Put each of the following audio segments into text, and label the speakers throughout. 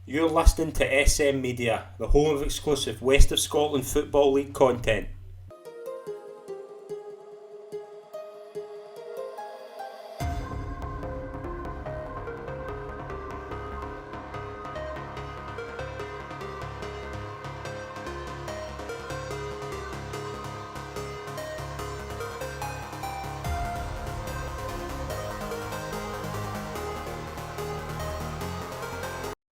Speaker 1: You're listening to SM Media, the home of exclusive West of Scotland Football League content.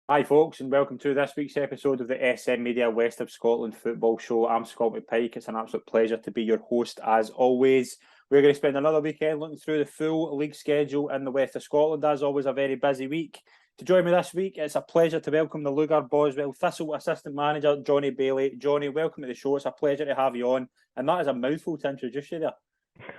Speaker 1: Hi, folks, and welcome to this week's episode of the SM Media West of Scotland Football Show. I'm Scott McPike. It's an absolute pleasure to be your host as always. We're going to spend another weekend looking through the full league schedule in the West of Scotland. As always, a very busy week. To join me this week, it's a pleasure to welcome the Lugar Boswell Thistle assistant manager, Jonny Baillie. Jonny, welcome to the show. It's a pleasure to have you on. And that is a mouthful to introduce you there.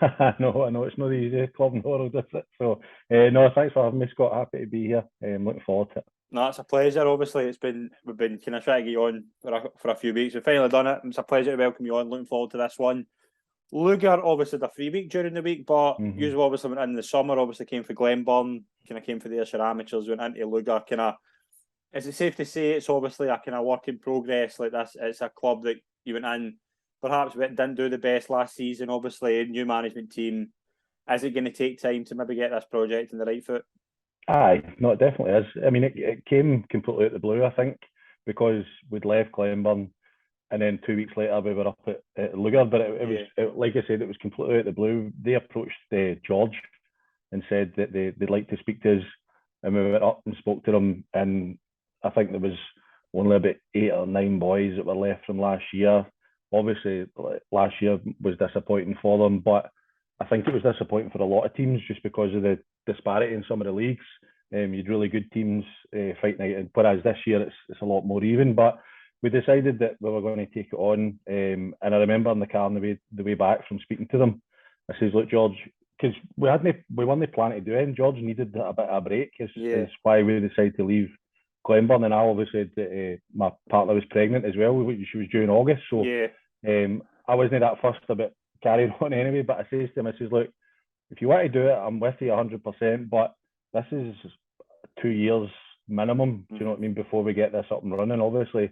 Speaker 2: I know it's not the easiest club in the world, is it? So, no, thanks for having me, Scott. Happy to be here. Looking forward to it.
Speaker 1: No, it's a pleasure. Obviously, we've been kind of trying to get you on for a few weeks. We've finally done it. It's a pleasure to welcome you on. Looking forward to this one. Lugar obviously the free week during the week, but usually obviously went in the summer. Obviously came for Glenburn, kind of came for the Ayrshire Amateurs, went into Lugar. Kind of, is it safe to say it's obviously a kind of work in progress like this? It's a club that you went in, perhaps didn't do the best last season. Obviously, new management team. Is it going to take time to maybe get this project in the right foot?
Speaker 2: Aye, no, it definitely is. I mean, it came completely out of the blue, I think, because we'd left Glenburn and then 2 weeks later we were up at Lugar. But it was, like I said, it was completely out of the blue. They approached George and said that they'd like to speak to us, and we went up and spoke to them. And I think there was only about 8 or 9 boys that were left from last year. Obviously, last year was disappointing for them, but I think it was disappointing for a lot of teams just because of the disparity in some of the leagues. You'd really good teams fighting out, whereas this year it's a lot more even. But we decided that we were going to take it on, and I remember in the car on the way back from speaking to them, I says, "Look, George, because we weren't planning to do it, and George needed a bit of a break. Is why we decided to leave Glenburn, and I obviously said my partner was pregnant as well. She was due in August, so I wasn't that fussed about carrying on anyway. But I says to him, I says, look, if you want to do it, I'm with you 100%. But this is 2 years minimum. Do you know what I mean? Before we get this up and running, obviously,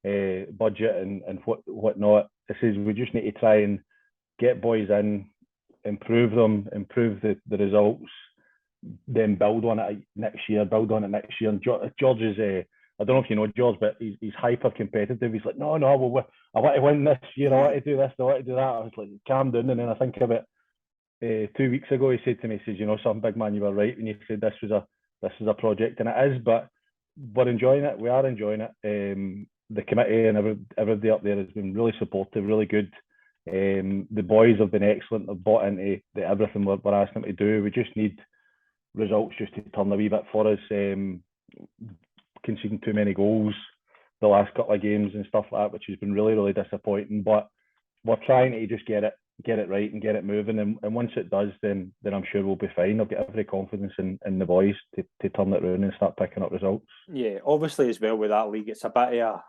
Speaker 2: budget and whatnot. I says we just need to try and get boys in, improve them, improve the results, then build on it next year. And George is I don't know if you know George, but he's hyper competitive. He's like, no, well, I want to win this year. I want to do this. I want to do that. I was like, calm down. And then I think about 2 weeks ago, he said to me, he says, you know, something, big man, you were right when you said this was a project, and it is. But we're enjoying it. We are enjoying it. The committee and everybody up there has been really supportive, really good. The boys have been excellent. They've bought into everything we're asking them to do. We just need results just to turn a wee bit for us. Conceding too many goals the last couple of games and stuff like that, which has been really, really disappointing. But we're trying to just get it right and get it moving. And once it does, then I'm sure we'll be fine. I've got every confidence in the boys to turn it around and start picking up results.
Speaker 1: Yeah, obviously as well with that league, it's a bit of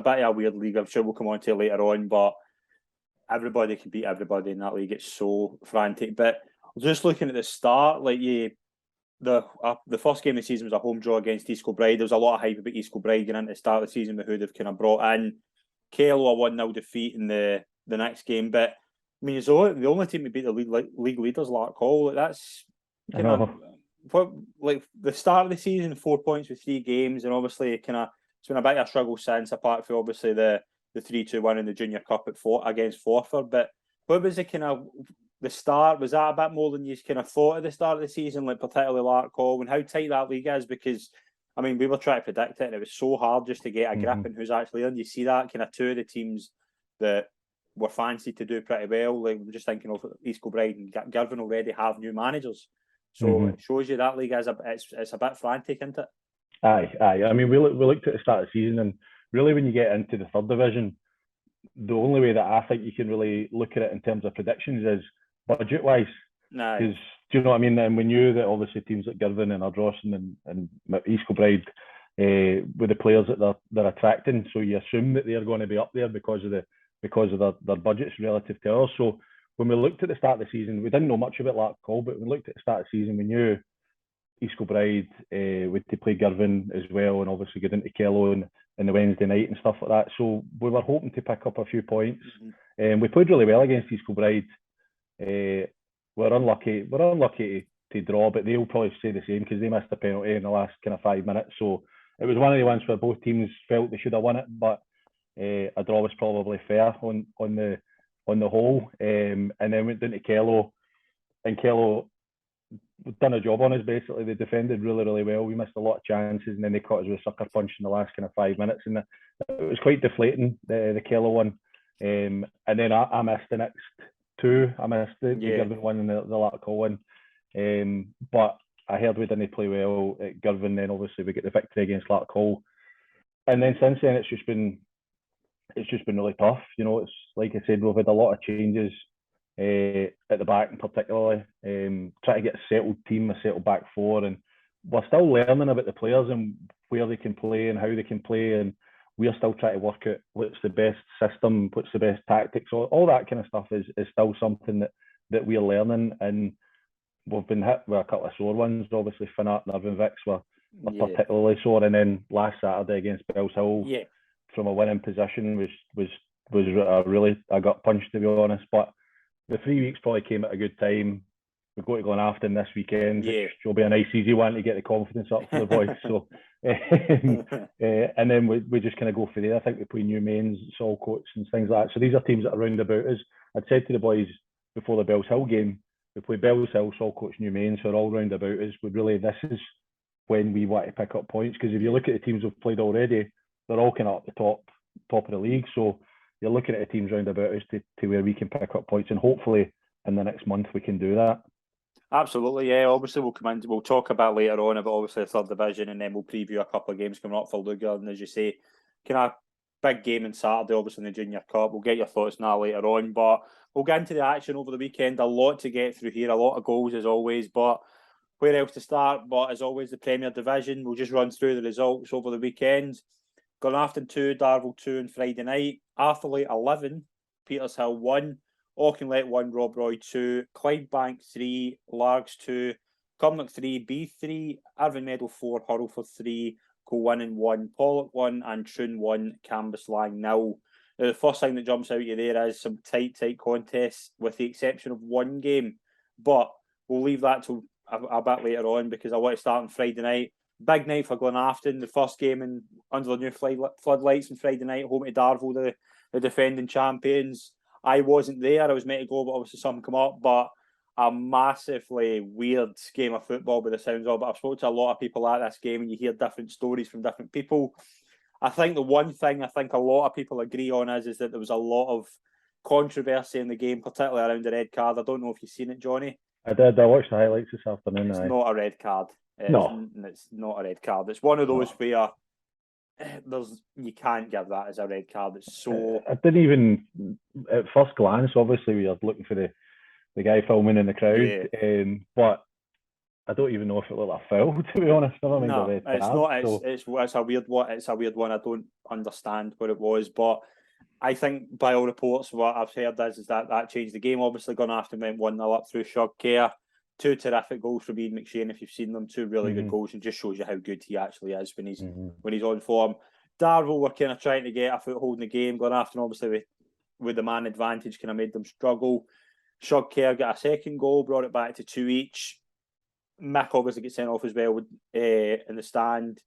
Speaker 1: a weird league. I'm sure we'll come on to it later on, but everybody can beat everybody in that league. It's so frantic. But just looking at the start, the first game of the season was a home draw against East Kilbride. There was a lot of hype about East Kilbride going into the start of the season with who they've kind of brought in. KLO a 1-0 defeat in the next game. But I mean, it's the only team to beat the league leaders, Lark Hall. That's kind of like the start of the season, 4 points with 3 games, and obviously kind of it's been a bit of a struggle since, apart from obviously the 3-2 in the Junior Cup against Forfar. But what was the kind of the start? Was that a bit more than you kind of thought at the start of the season, like particularly Lark Hall, and how tight that league is? Because I mean, we were trying to predict it, and it was so hard just to get a grip on who's actually in. You see that kind of two of the teams that were fancied to do pretty well. Like I'm just thinking of East Kilbride and Girvan already have new managers, so it shows you that league is it's a bit frantic, isn't it?
Speaker 2: Aye. I mean, we looked at the start of the season, and really when you get into the third division, the only way that I think you can really look at it in terms of predictions is budget wise. Because do you know what I mean? And we knew that obviously teams like Girvan and Ardrossan and East Kilbride with the players that they're attracting, so you assume that they're going to be up there because of their budgets relative to ours. So when we looked at the start of the season, we didn't know much about Lark Hall, but when we looked at the start of the season, we knew East Kilbride, we had to play Girvan as well, and obviously get into Kello in the Wednesday night and stuff like that. So we were hoping to pick up a few points. We played really well against East Kilbride. We're unlucky to draw, but they'll probably say the same because they missed a penalty in the last kind of 5 minutes. So it was one of the ones where both teams felt they should have won it, but a draw was probably fair on the whole. And then went down to Kello, and Kello done a job on us. Basically, they defended really, really well. We missed a lot of chances, and then they caught us with a sucker punch in the last kind of 5 minutes, and it was quite deflating, the Kello one. And then I missed the next two. I missed the Girvan one and the Larkhall one. But I heard we didn't play well at Girvan. Then obviously we get the victory against Larkhall, and then since then it's just been really tough. You know, it's like I said, we've had a lot of changes at the back, particularly trying to get a settled team, a settled back four, and we're still learning about the players and where they can play and how they can play, and we're still trying to work out what's the best system, what's the best tactics, all that kind of stuff is still something that we're learning, and we've been hit with a couple of sore ones. Obviously, Finnart and Irvin Vicks were particularly sore, and then last Saturday against Bells Hill, from a winning position was a gut punch, to be honest. But the 3 weeks probably came at a good time. We go to Glenafton this weekend, which will be a nice easy one to get the confidence up for the boys. So, and then we just kind of go for there. I think we play New Mains, Saltcoats and things like that. So these are teams that are round about us. I'd said to the boys before the Bells Hill game, we play Bells Hill, Saltcoats, New Mains, who are all round about us. This is when we want to pick up points, because if you look at the teams we've played already, they're all kind of up the top of the league. So you're looking at the teams round about us to where we can pick up points, and hopefully in the next month we can do that.
Speaker 1: Absolutely, yeah. Obviously, we'll talk about later on about obviously the third division, and then we'll preview a couple of games coming up for Lugar. And as you say, kind of big game on Saturday, obviously in the Junior Cup. We'll get your thoughts now later on, but we'll get into the action over the weekend. A lot to get through here, a lot of goals as always. But where else to start? But as always, the Premier Division. We'll just run through the results over the weekend. Glenafton 2, Darvel 2 on Friday night. Atherley 11, Petershill 1. Auchinleck 1, Rob Roy 2, Clydebank 3, Largs 2, Cumnock 3, B3, Irvine Meadow 4, Hurlford 3, Colwyn 1, Pollock 1, and Troon 1, Cambuslang 0. The first thing that jumps out at you there is some tight contests, with the exception of one game. But we'll leave that till a bit later on, because I want to start on Friday night. Big night for Glenafton, the first game under the new floodlights on Friday night, home to Darvel, the defending champions. I wasn't there. I was meant to go, but obviously something come up. But a massively weird game of football by the sounds of it. But I've spoken to a lot of people at this game, and you hear different stories from different people. I think the one thing I think a lot of people agree on is that there was a lot of controversy in the game, particularly around the red card. I don't know if you've seen it, Johnny.
Speaker 2: I did. I watched the highlights this afternoon.
Speaker 1: It's not a red card. It's not a red card. It's one of those where you can't give that as a red card. It's so.
Speaker 2: I didn't even at first glance. Obviously, we were looking for the guy filming in the crowd, but I don't even know if it looked like a foul. To be honest, never mind a red card.
Speaker 1: It's not. It's a weird one. It's a weird one. I don't understand what it was, but I think by all reports, what I've heard is that changed the game. Obviously, Glenafton went 1-0 up through Shug Care. 2 terrific goals from Ian McShane, if you've seen them. 2 really good goals, and just shows you how good he actually is when he's on form. Darvel were kind of trying to get a foothold in the game. Glenafton, obviously, with the man advantage, kind of made them struggle. Shug Care got a second goal, brought it back to 2 each. Mick obviously gets sent off as well in the stand.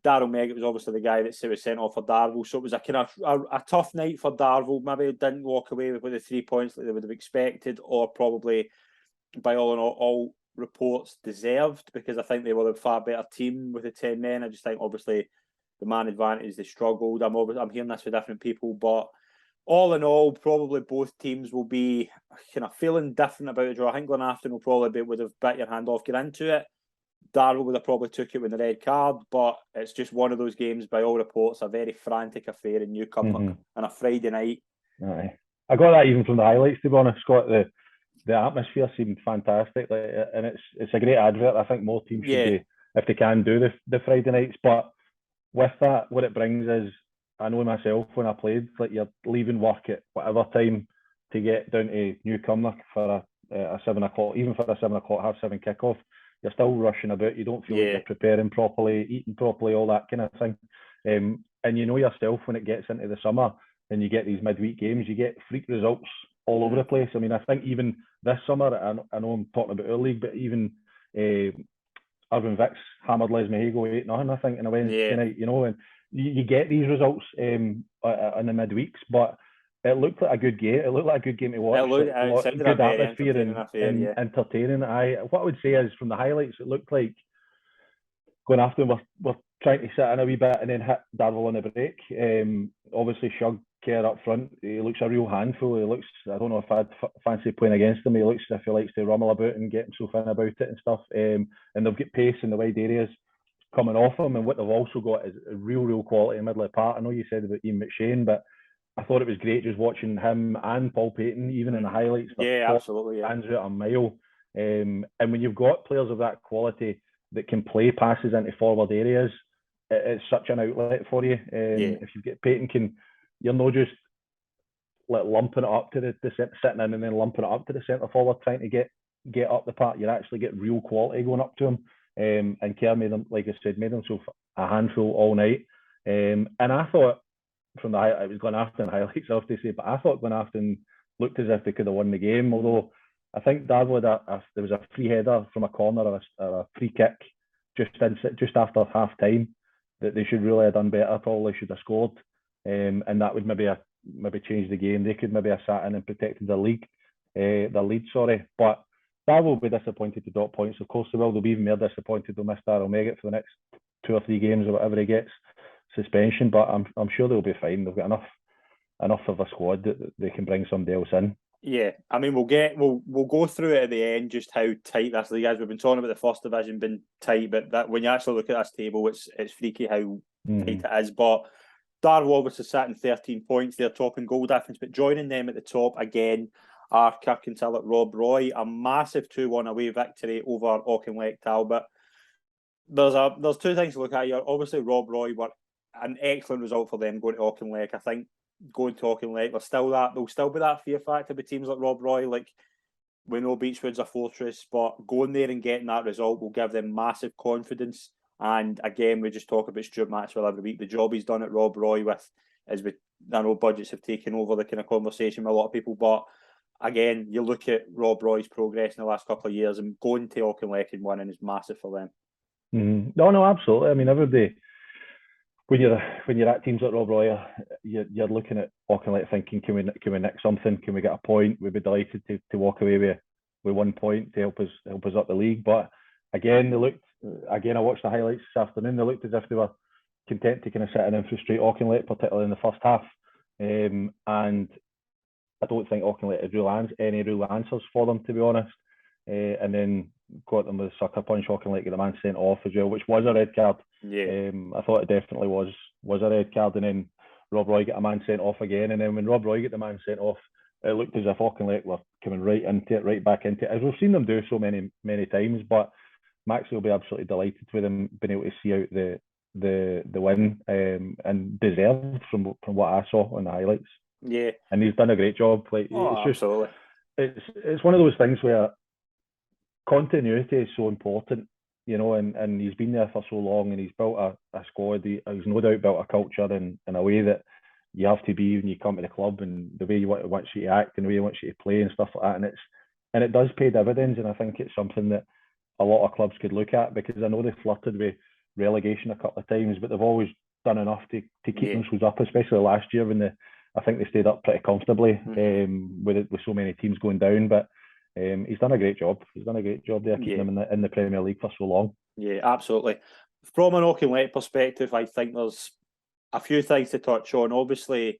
Speaker 1: Daryl Megget was obviously the guy that was sent off for Darvel. So it was a kind of a tough night for Darvel. Maybe didn't walk away with the 3 points like they would have expected, or probably, by all reports, deserved, because I think they were a far better team with the 10 men. I just think obviously the man advantage, they struggled. I'm hearing this from different people, but all in all, probably both teams will be kind of feeling different about the draw. I think Glenafton will probably would have bit your hand off, get into it. Darvel would have probably took it with the red card, but it's just one of those games, by all reports, a very frantic affair in Newcombe on a Friday night.
Speaker 2: Aye. I got that even from the highlights, to be honest, Scott. The atmosphere seemed fantastic, and it's a great advert. I think more teams should be, if they can, do the Friday nights. But with that, what it brings is, I know myself when I played, like you're leaving work at whatever time to get down to Newcombe for a 7 o'clock, even for a 7 o'clock, half 7 kickoff. you're still rushing about. You don't feel like
Speaker 1: Yeah.
Speaker 2: you're preparing properly, eating properly, all that kind of thing. And you know yourself when it gets into the summer and you get these midweek games, you get freak results all over the place. I mean, I think even this summer, I know I'm talking about our league, but even Irvine Vicks hammered Les Mahigo 8-0, I think, in a Wednesday night, you know, and you get these results in the midweeks, but it looked like a good game. It looked like a good game to watch.
Speaker 1: It sounded
Speaker 2: good
Speaker 1: very
Speaker 2: atmosphere
Speaker 1: entertaining affair,
Speaker 2: and entertaining. What I would say is from the highlights, it looked like going after them, we're trying to sit in a wee bit and then hit Darvel on the break. Obviously, Shug Kerr up front, he looks a real handful. He looks, I don't know if I'd fancy playing against him. He looks as if he likes to rumble about and get himself in about it and stuff. And they've got pace in the wide areas coming off him. And what they've also got is a real quality in the middle of the park. I know you said about Ian McShane, but I thought it was great just watching him and Paul Payton, even in the highlights.
Speaker 1: Yeah, absolutely.
Speaker 2: Hands out a mile. And when you've got players of that quality that can play passes into forward areas, it's such an outlet for you. If you get Payton, you're not just like lumping it up to the sitting in and then lumping it up to the centre forward trying to get up the park. You actually get real quality going up to him. And Kerr made him, like I said, made himself a handful all night. And I thought from I was going after in highlights, I have to say, but I thought Glenafton looked as if they could have won the game. Although I think Darvel there was a free header from a corner or a free kick just after half time that they should really have done better. Probably should have scored, and that would maybe change the game. They could maybe have sat in and protected their lead. But Darvel will be disappointed to drop points. Of course they will. They'll be even more disappointed they'll miss Darrell Meggett for the next 2 or 3 games or whatever he gets suspension. But I'm sure they'll be fine. They've got enough of a squad that they can bring somebody else in.
Speaker 1: Yeah, I mean we'll go through it at the end just how tight this league is. We've been talking about the first division being tight, but that when you actually look at this table, it's freaky how tight it is. But Darvel obviously sat in 13 points. They're top in goal difference, but joining them at the top again are Kirkintilloch Rob Roy, a massive 2-1 away victory over Auchinleck Talbot. There's 2 things to look at here. Obviously, Rob Roy were an excellent result for them going to Auchinleck. I think going to Auchinleck, there'll still be that fear factor with teams like Rob Roy. Like, we know Beechwood's a fortress, but going there and getting that result will give them massive confidence. And again, we just talk about Stuart Maxwell every week. The job he's done at Rob Roy I know budgets have taken over the kind of conversation with a lot of people, but again, you look at Rob Roy's progress in the last couple of years, and going to Auchinleck and winning is massive for them.
Speaker 2: No, absolutely. I mean, everybody, when you're at teams like Rob Roy, you're looking at Auchinleck thinking, can we nick something? Can we get a point? We'd be delighted to walk away with 1 point to help us up the league. But again, I watched the highlights this afternoon. They looked as if they were content to kind of sit in and frustrate Auchinleck, particularly in the first half. And I don't think Auchinleck had any real answers for them, to be honest. And then got them with a sucker punch. Auchinleck got the man sent off as well, which was a red card.
Speaker 1: Yeah.
Speaker 2: I thought it definitely was a red card. And then Rob Roy got a man sent off again. And then when Rob Roy got the man sent off, it looked as if Auchinleck were coming right back into it, as we've seen them do so many times. But Max will be absolutely delighted with them being able to see out the win, and deserved from what I saw on the highlights.
Speaker 1: Yeah,
Speaker 2: and he's done a great job. Like,
Speaker 1: absolutely.
Speaker 2: It's one of those things where continuity is so important, you know, and he's been there for so long, and he's built a squad. He's no doubt built a culture in a way that you have to be when you come to the club, and the way he wants you to act and the way he wants you to play and stuff like that. And it does pay dividends, and I think it's something that a lot of clubs could look at, because I know they flirted with relegation a couple of times, but they've always done enough to keep themselves up, especially last year when I think they stayed up pretty comfortably with so many teams going down. But he's done a great job. He's done a great job there, keeping them in the Premier League for so long.
Speaker 1: Yeah, absolutely. From an Auchinleck perspective, I think there's a few things to touch on. Obviously,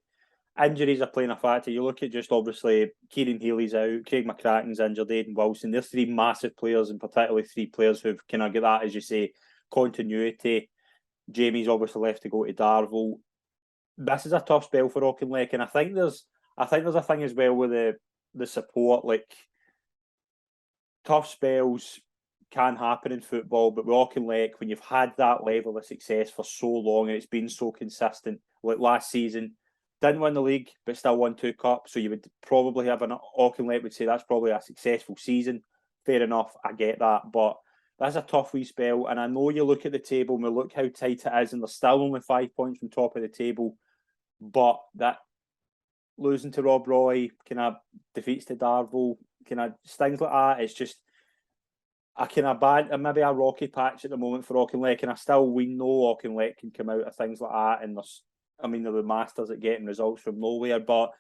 Speaker 1: injuries are playing a factor. You look at just obviously Kieran Healy's out, Craig McCracken's injured, Aidan Wilson. There's 3 massive players, and particularly 3 players who've kind of got that, as you say, continuity. Jamie's obviously left to go to Darvel. This is a tough spell for Auchinleck, and I think there's a thing as well with the support. Like, tough spells can happen in football, but with Auchinleck, when you've had that level of success for so long and it's been so consistent, like last season, didn't win the league but still won 2 cups, so you would probably have Auchinleck would say that's probably a successful season. Fair enough, I get that, but that's a tough wee spell. And I know you look at the table and we look how tight it is, and they're still only 5 points from top of the table. But that losing to Rob Roy, kind of defeats to Darvel, kind of things like that. It's just a kind of bad, maybe a rocky patch at the moment for Auchinleck, and we know Auchinleck can come out of things like that. And they're the masters at getting results from nowhere, but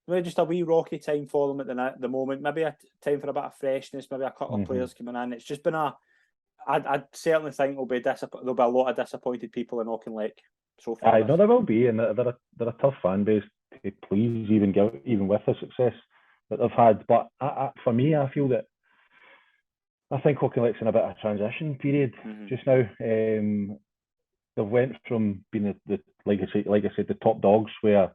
Speaker 1: maybe just a wee rocky time for them at the moment. Maybe a time for a bit of freshness, maybe a couple of players coming in. It's just been I certainly think there'll be a lot of disappointed people in Auchinleck so far.
Speaker 2: I know there will be, and they're a tough fan base to please, even with the success that they've had. But for me, I feel that I think Auchinleck's in a bit of a transition period just now. They went from being the like I said, the top dogs where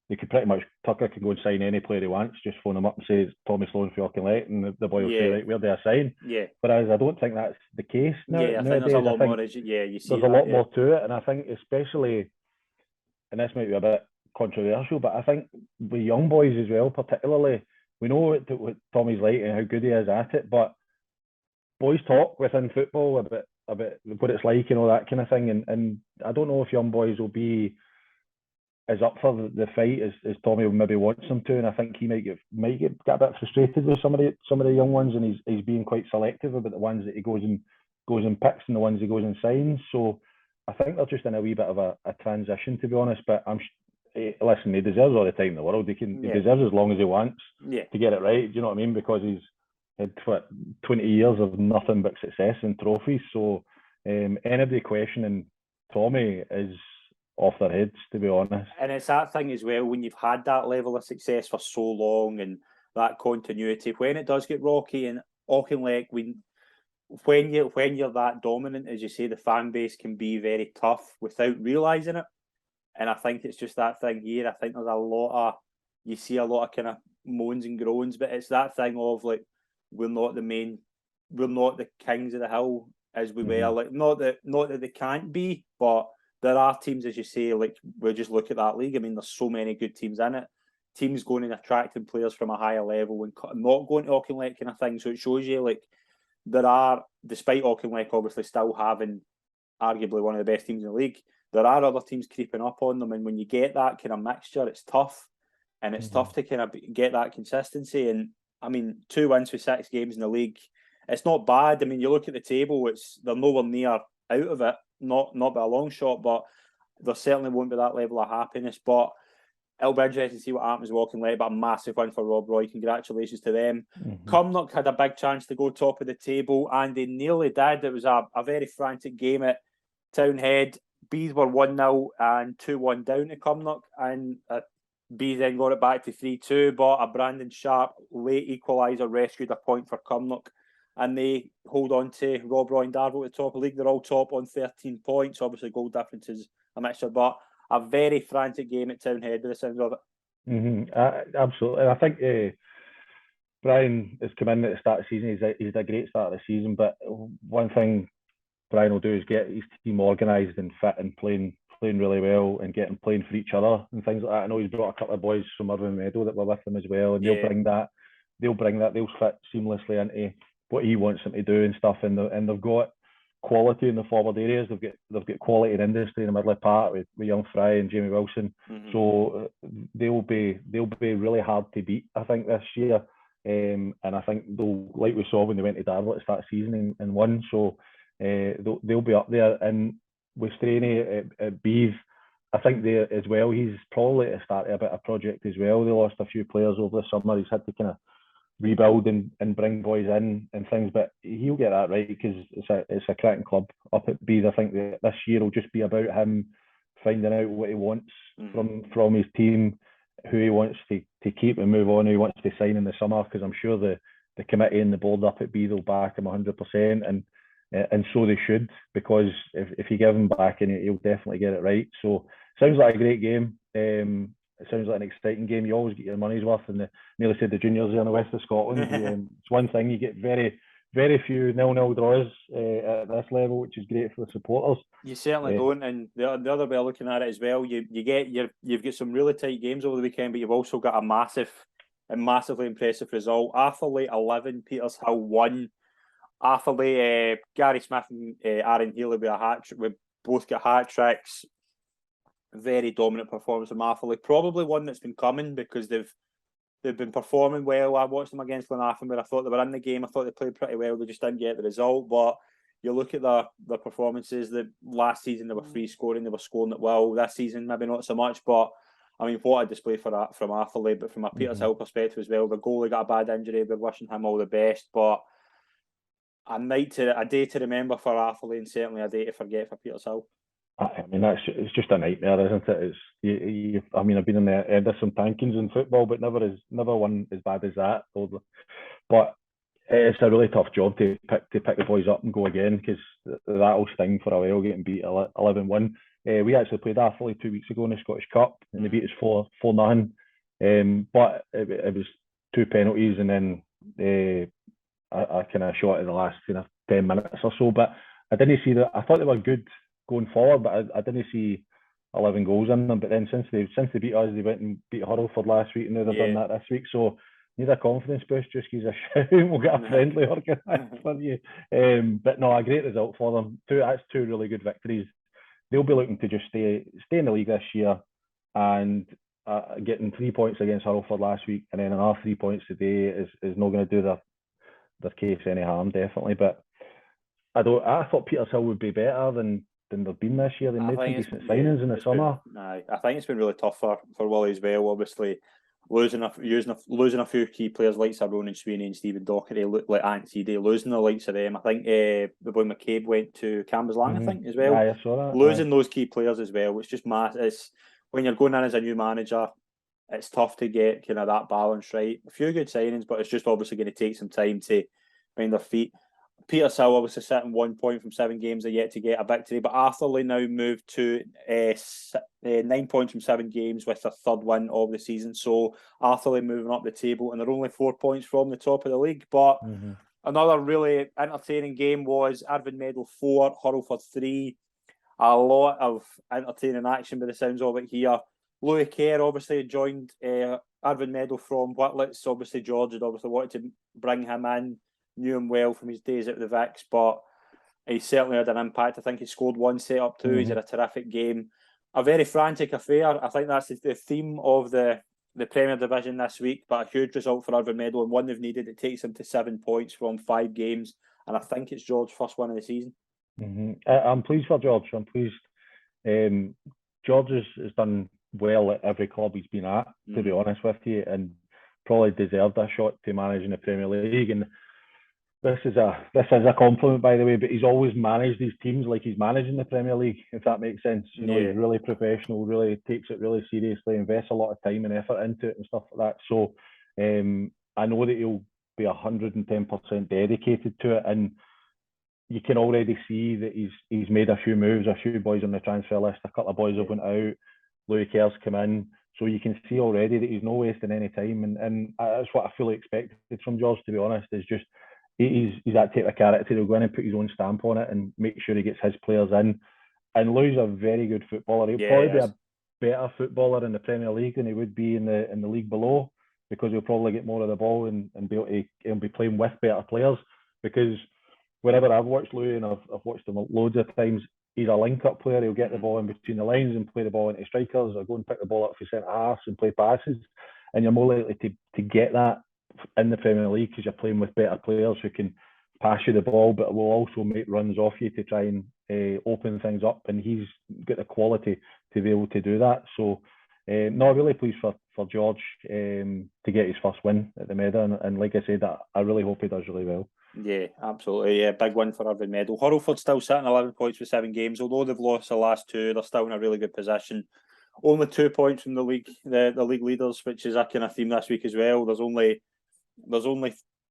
Speaker 2: they could pretty much, Tucker can go and sign any player he wants, just phone him up and say it's Tommy Sloan for Auchinleck, and the boy will say, right, where do I sign?
Speaker 1: Yeah.
Speaker 2: Whereas I don't think that's the case now.
Speaker 1: Yeah, I think there's a lot more. Yeah, you see,
Speaker 2: there's a lot more to it, and I think especially, and this might be a bit controversial, but I think with young boys as well, particularly, we know what Tommy's like and how good he is at it, but boys talk within football about what it's like and all that kind of thing, and I don't know if young boys will be as up for the fight as Tommy maybe wants them to, and I think he might get a bit frustrated with some of the young ones, and he's being quite selective about the ones that he goes and picks and the ones he goes and signs. So I think they're just in a wee bit of a transition, to be honest. But listen, he deserves all the time in the world. He deserves as long as he wants to get it right. Do you know what I mean? Because he's had 20 years of nothing but success and trophies. So anybody questioning Tommy is off their heads, to be honest.
Speaker 1: And it's that thing as well, when you've had that level of success for so long and that continuity, when it does get rocky, and Auchinleck, when you're that dominant, as you say, the fan base can be very tough without realising it. And I think it's just that thing here. I think there's you see a lot of kind of moans and groans, but it's that thing of like, we're not the kings of the hill as we were. Like, not that they can't be, but there are teams, as you say, like, we'll just look at that league. I mean, there's so many good teams in it. Teams going and attracting players from a higher level and not going to Auchinleck kind of thing. So it shows you, like, there are, despite Auchinleck obviously still having arguably one of the best teams in the league, there are other teams creeping up on them. And when you get that kind of mixture, it's tough. And it's tough to kind of get that consistency. And, I mean, 2 wins for 6 games in the league, it's not bad. I mean, you look at the table, they're nowhere near out of it. Not by a long shot, but there certainly won't be that level of happiness. But it'll be interesting to see what happens with Auchinleck. But a massive win for Rob Roy. Congratulations to them. Cumnock had a big chance to go top of the table, and they nearly did. It was a very frantic game at Townhead. Bees were 1-0 and 2-1 down to Cumnock, and Bees then got it back to 3-2. But a Brandon Sharp late equaliser rescued a point for Cumnock, and they hold on to Rob Roy and Darvel at the top of the league. They're all top on 13 points. Obviously, goal difference is a mixture, but a very frantic game at Townhead by the sounds of it.
Speaker 2: Absolutely. I think Brian has come in at the start of the season. He's had a great start of the season, but one thing Brian will do is get his team organised and fit and playing really well and getting playing for each other and things like that. I know he's brought a couple of boys from Irvine Meadow that were with him as well, and they'll bring that. They'll fit seamlessly into what he wants them to do and stuff, and they've got quality in the forward areas. They've got quality in industry in the middle part with Young Fry and Jamie Wilson. So they'll be really hard to beat, I think, this year. And I think they'll, like we saw when they went to Darvel at the start of the season and won. So they'll be up there. And with Straney at Beeve, I think they as well. He's probably started a bit of project as well. They lost a few players over the summer. He's had to kind of rebuild and bring boys in and things, but he'll get that right because it's a cracking club up at Bees. I think that this year will just be about him finding out what he wants from his team, who he wants to keep and move on, who he wants to sign in the summer, because I'm sure the committee and the board up at Bees will back him 100%, and so they should, because if you give him back, and he'll definitely get it right. So sounds like a great game. It sounds like an exciting game. You always get your money's worth, and nearly said the juniors here in the west of Scotland. It's one thing, you get very, very few 0-0 draws at this level, which is great for the supporters.
Speaker 1: You certainly don't, and the other way of looking at it as well, you've got some really tight games over the weekend, but you've also got a massively impressive result. Atherley 11, Petershill 1. Atherley, Gary Smith and Aaron Healy with a hat. We both got hat tricks. Very dominant performance from Atherley. Probably one that's been coming because they've been performing well. I watched them against Glenafton where I thought they were in the game. I thought they played pretty well. They just didn't get the result. But you look at their performances. The last season they were free scoring. They were scoring at will. This season maybe not so much. But I mean, what a display for that from Atherley. But from a Petershill perspective as well, the goalie got a bad injury. We're wishing him all the best. But a day to remember for Atherley, and certainly a day to forget for Petershill.
Speaker 2: I mean, it's just a nightmare, isn't it? It's I mean, I've been in the end of some tankings in football, but never one as bad as that. But it's a really tough job to pick the boys up and go again, because that'll sting for a while, getting beat 11-1. We actually played Atherley 2 weeks ago in the Scottish Cup, and they beat us 4-0. But it was 2 penalties, and then I kind of shot in the last 10 minutes or so. But I didn't see that. I thought they were good going forward, but I didn't see 11 goals in them. But then since they beat us, they went and beat Hurlford last week, and now they've done that this week. So need a confidence boost, just give us a shout. We'll get a friendly organised for you. But no, a great result for them. That's 2 really good victories. They'll be looking to just stay in the league this year, and getting 3 points against Hurlford last week, and then another 3 points today is not going to do their case any harm, definitely. But I thought Petershill would be better than they've been this year. They made some decent signings in the summer.
Speaker 1: I think it's been really tough for Willie as well. Obviously, losing a few key players like Sir Ronan Sweeney and Stephen Docherty, like Ant Seedy, losing the likes of them. I think the boy McCabe went to Cambuslang, I think, as well.
Speaker 2: I saw that.
Speaker 1: Losing those key players as well, it's just it's when you're going in as a new manager, it's tough to get kind of that balance right. A few good signings, but it's just obviously going to take some time to find their feet. Petershill obviously sitting 1 point from 7 games, are yet to get a victory, but Atherley now moved to 9 points from 7 games with their 3rd win of the season. So Atherley moving up the table, and they're only 4 points from the top of the league. But another really entertaining game was Ardvinmeadow 4, Hurlford 3. A lot of entertaining action by the sounds of it here. Louis Kerr obviously joined Ardvinmeadow from Whitlets. Obviously George had wanted to bring him in. Knew him well from his days at the Vicks, but he certainly had an impact. I think he scored 1, set up 2. He's had a terrific game. A very frantic affair. I think that's the theme of the Premier Division this week, but a huge result for Ardvinmeadow, and one they've needed. It takes them to 7 points from 5 games, and I think it's George's first win of the season.
Speaker 2: I'm pleased for George. I'm pleased. George has done well at every club he's been at, to be honest with you, and probably deserved a shot to manage in the Premier League. And this is a compliment, by the way, but he's always managed these teams like he's managing the Premier League, if that makes sense. He's really professional, really takes it really seriously, invests a lot of time and effort into it and stuff like that. So I know that he'll be 110% dedicated to it, and you can already see that he's made a few moves, a few boys on the transfer list, a couple of boys have went out, Louis Kerr's come in. So you can see already that he's not wasting any time, and that's what I fully expected from George, to be honest, is just he's that type of character. He'll go in and put his own stamp on it and make sure he gets his players in. And Louis a very good footballer. He'll probably be a better footballer in the Premier League than he would be in the league below, because he'll probably get more of the ball and be able to, he'll be playing with better players. Because whenever I've watched Louis, and I've watched him loads of times, he's a link-up player. He'll get the ball in between the lines and play the ball into strikers, or go and pick the ball up for centre-halves and play passes. And you're more likely to get that in the Premier League because you're playing with better players who can pass you the ball, but will also make runs off you to try and open things up. And he's got the quality to be able to do that. So, no, really pleased for George to get his first win at the Meadow. And like I said, I really hope he does really well.
Speaker 1: Yeah, absolutely. Yeah, big win for Ardvinmeadow. Hurlford still sitting 11 points with 7 games. Although they've lost the last 2, they're still in a really good position. Only 2 points from the league, the league leaders, which is a kind of theme this week as well. There's only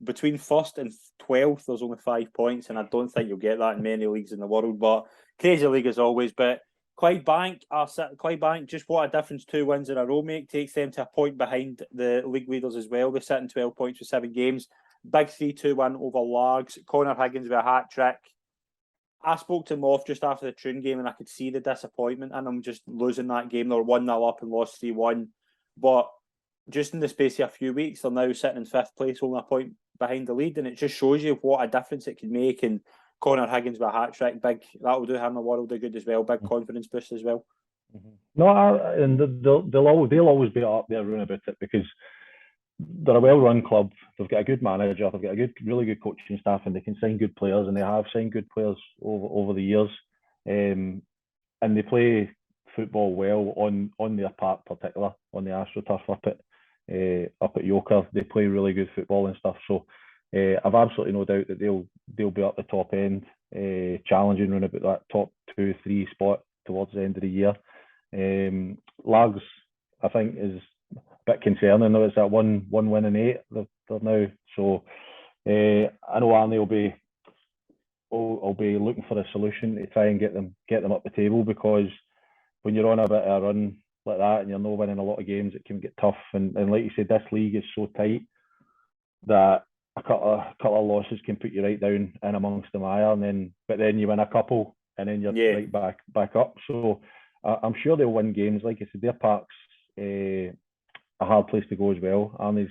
Speaker 1: between 1st and 12th, there's only 5 points, and I don't think you'll get that in many leagues in the world. But crazy league as always. But Clydebank, just what a difference 2 wins in a row make. Takes them to a point behind the league leaders as well. They're sitting 12 points with 7 games. Big 3-2 win over Largs. Connor Higgins with a hat trick. I spoke to him off just after the Troon game, and I could see the disappointment in him just losing that game. They were 1-0 up and lost 3-1. But just in the space of a few weeks, they're now sitting in 5th place, only a point behind the lead, and it just shows you what a difference it can make. And Connor Higgins with a hat-trick, that will do him a world of good as well, big confidence boost as well.
Speaker 2: No, and they'll always be up there round about it, because they're a well-run club. They've got a good manager. They've got a really good coaching staff, and they can sign good players, and they have signed good players over the years. And they play football well on their park, particular on the AstroTurf up at Yoker. They play really good football and stuff. So I've absolutely no doubt that they'll be at the top end, challenging around about that top 2-3 spot towards the end of the year. Lags, I think, is a bit concerning. Though it's that one win in 8 they're now. So I know Arnie will be looking for a solution to try and get them up the table, because when you're on a bit of a run like that and you're not winning a lot of games, it can get tough. And like you said, this league is so tight that a couple of losses can put you right down in amongst the mire, but then you win a couple and then you're right back up. So I'm sure they'll win games. Like I said, their park's a hard place to go as well. Arnie's